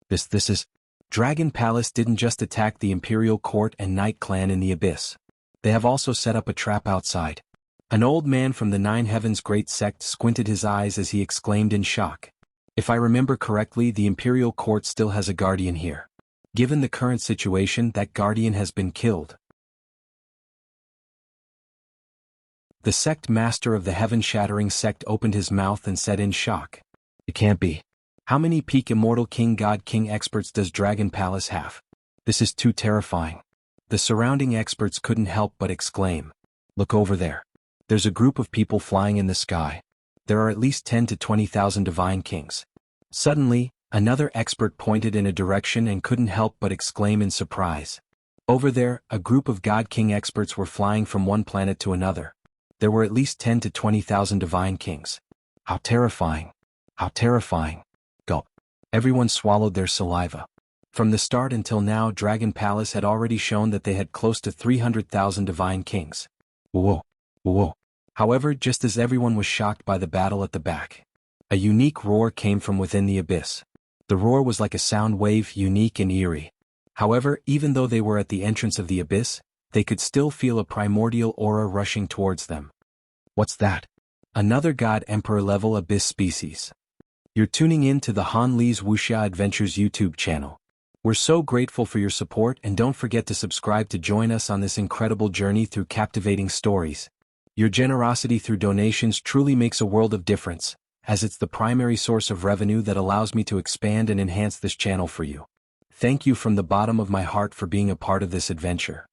This is... Dragon Palace didn't just attack the Imperial Court and Night Clan in the Abyss. They have also set up a trap outside. An old man from the 9 Heavens Great Sect squinted his eyes as he exclaimed in shock. If I remember correctly, the Imperial Court still has a guardian here. Given the current situation, that guardian has been killed. The sect master of the heaven-shattering sect opened his mouth and said in shock. It can't be. How many peak Immortal King God King experts does Dragon Palace have? This is too terrifying. The surrounding experts couldn't help but exclaim. Look over there. There's a group of people flying in the sky. There are at least 10 to 20,000 divine kings. Suddenly, another expert pointed in a direction and couldn't help but exclaim in surprise. Over there, a group of God King experts were flying from one planet to another. There were at least 10 to 20,000 divine kings. How terrifying. How terrifying. Gulp. Everyone swallowed their saliva. From the start until now, Dragon Palace had already shown that they had close to 300,000 divine kings. Whoa. Whoa. However, just as everyone was shocked by the battle at the back, a unique roar came from within the abyss. The roar was like a sound wave, unique and eerie. However, even though they were at the entrance of the abyss, they could still feel a primordial aura rushing towards them. What's that? Another God Emperor level abyss species. You're tuning in to the Han Li's Wuxia Adventures YouTube channel. We're so grateful for your support, and don't forget to subscribe to join us on this incredible journey through captivating stories. Your generosity through donations truly makes a world of difference, as it's the primary source of revenue that allows me to expand and enhance this channel for you. Thank you from the bottom of my heart for being a part of this adventure.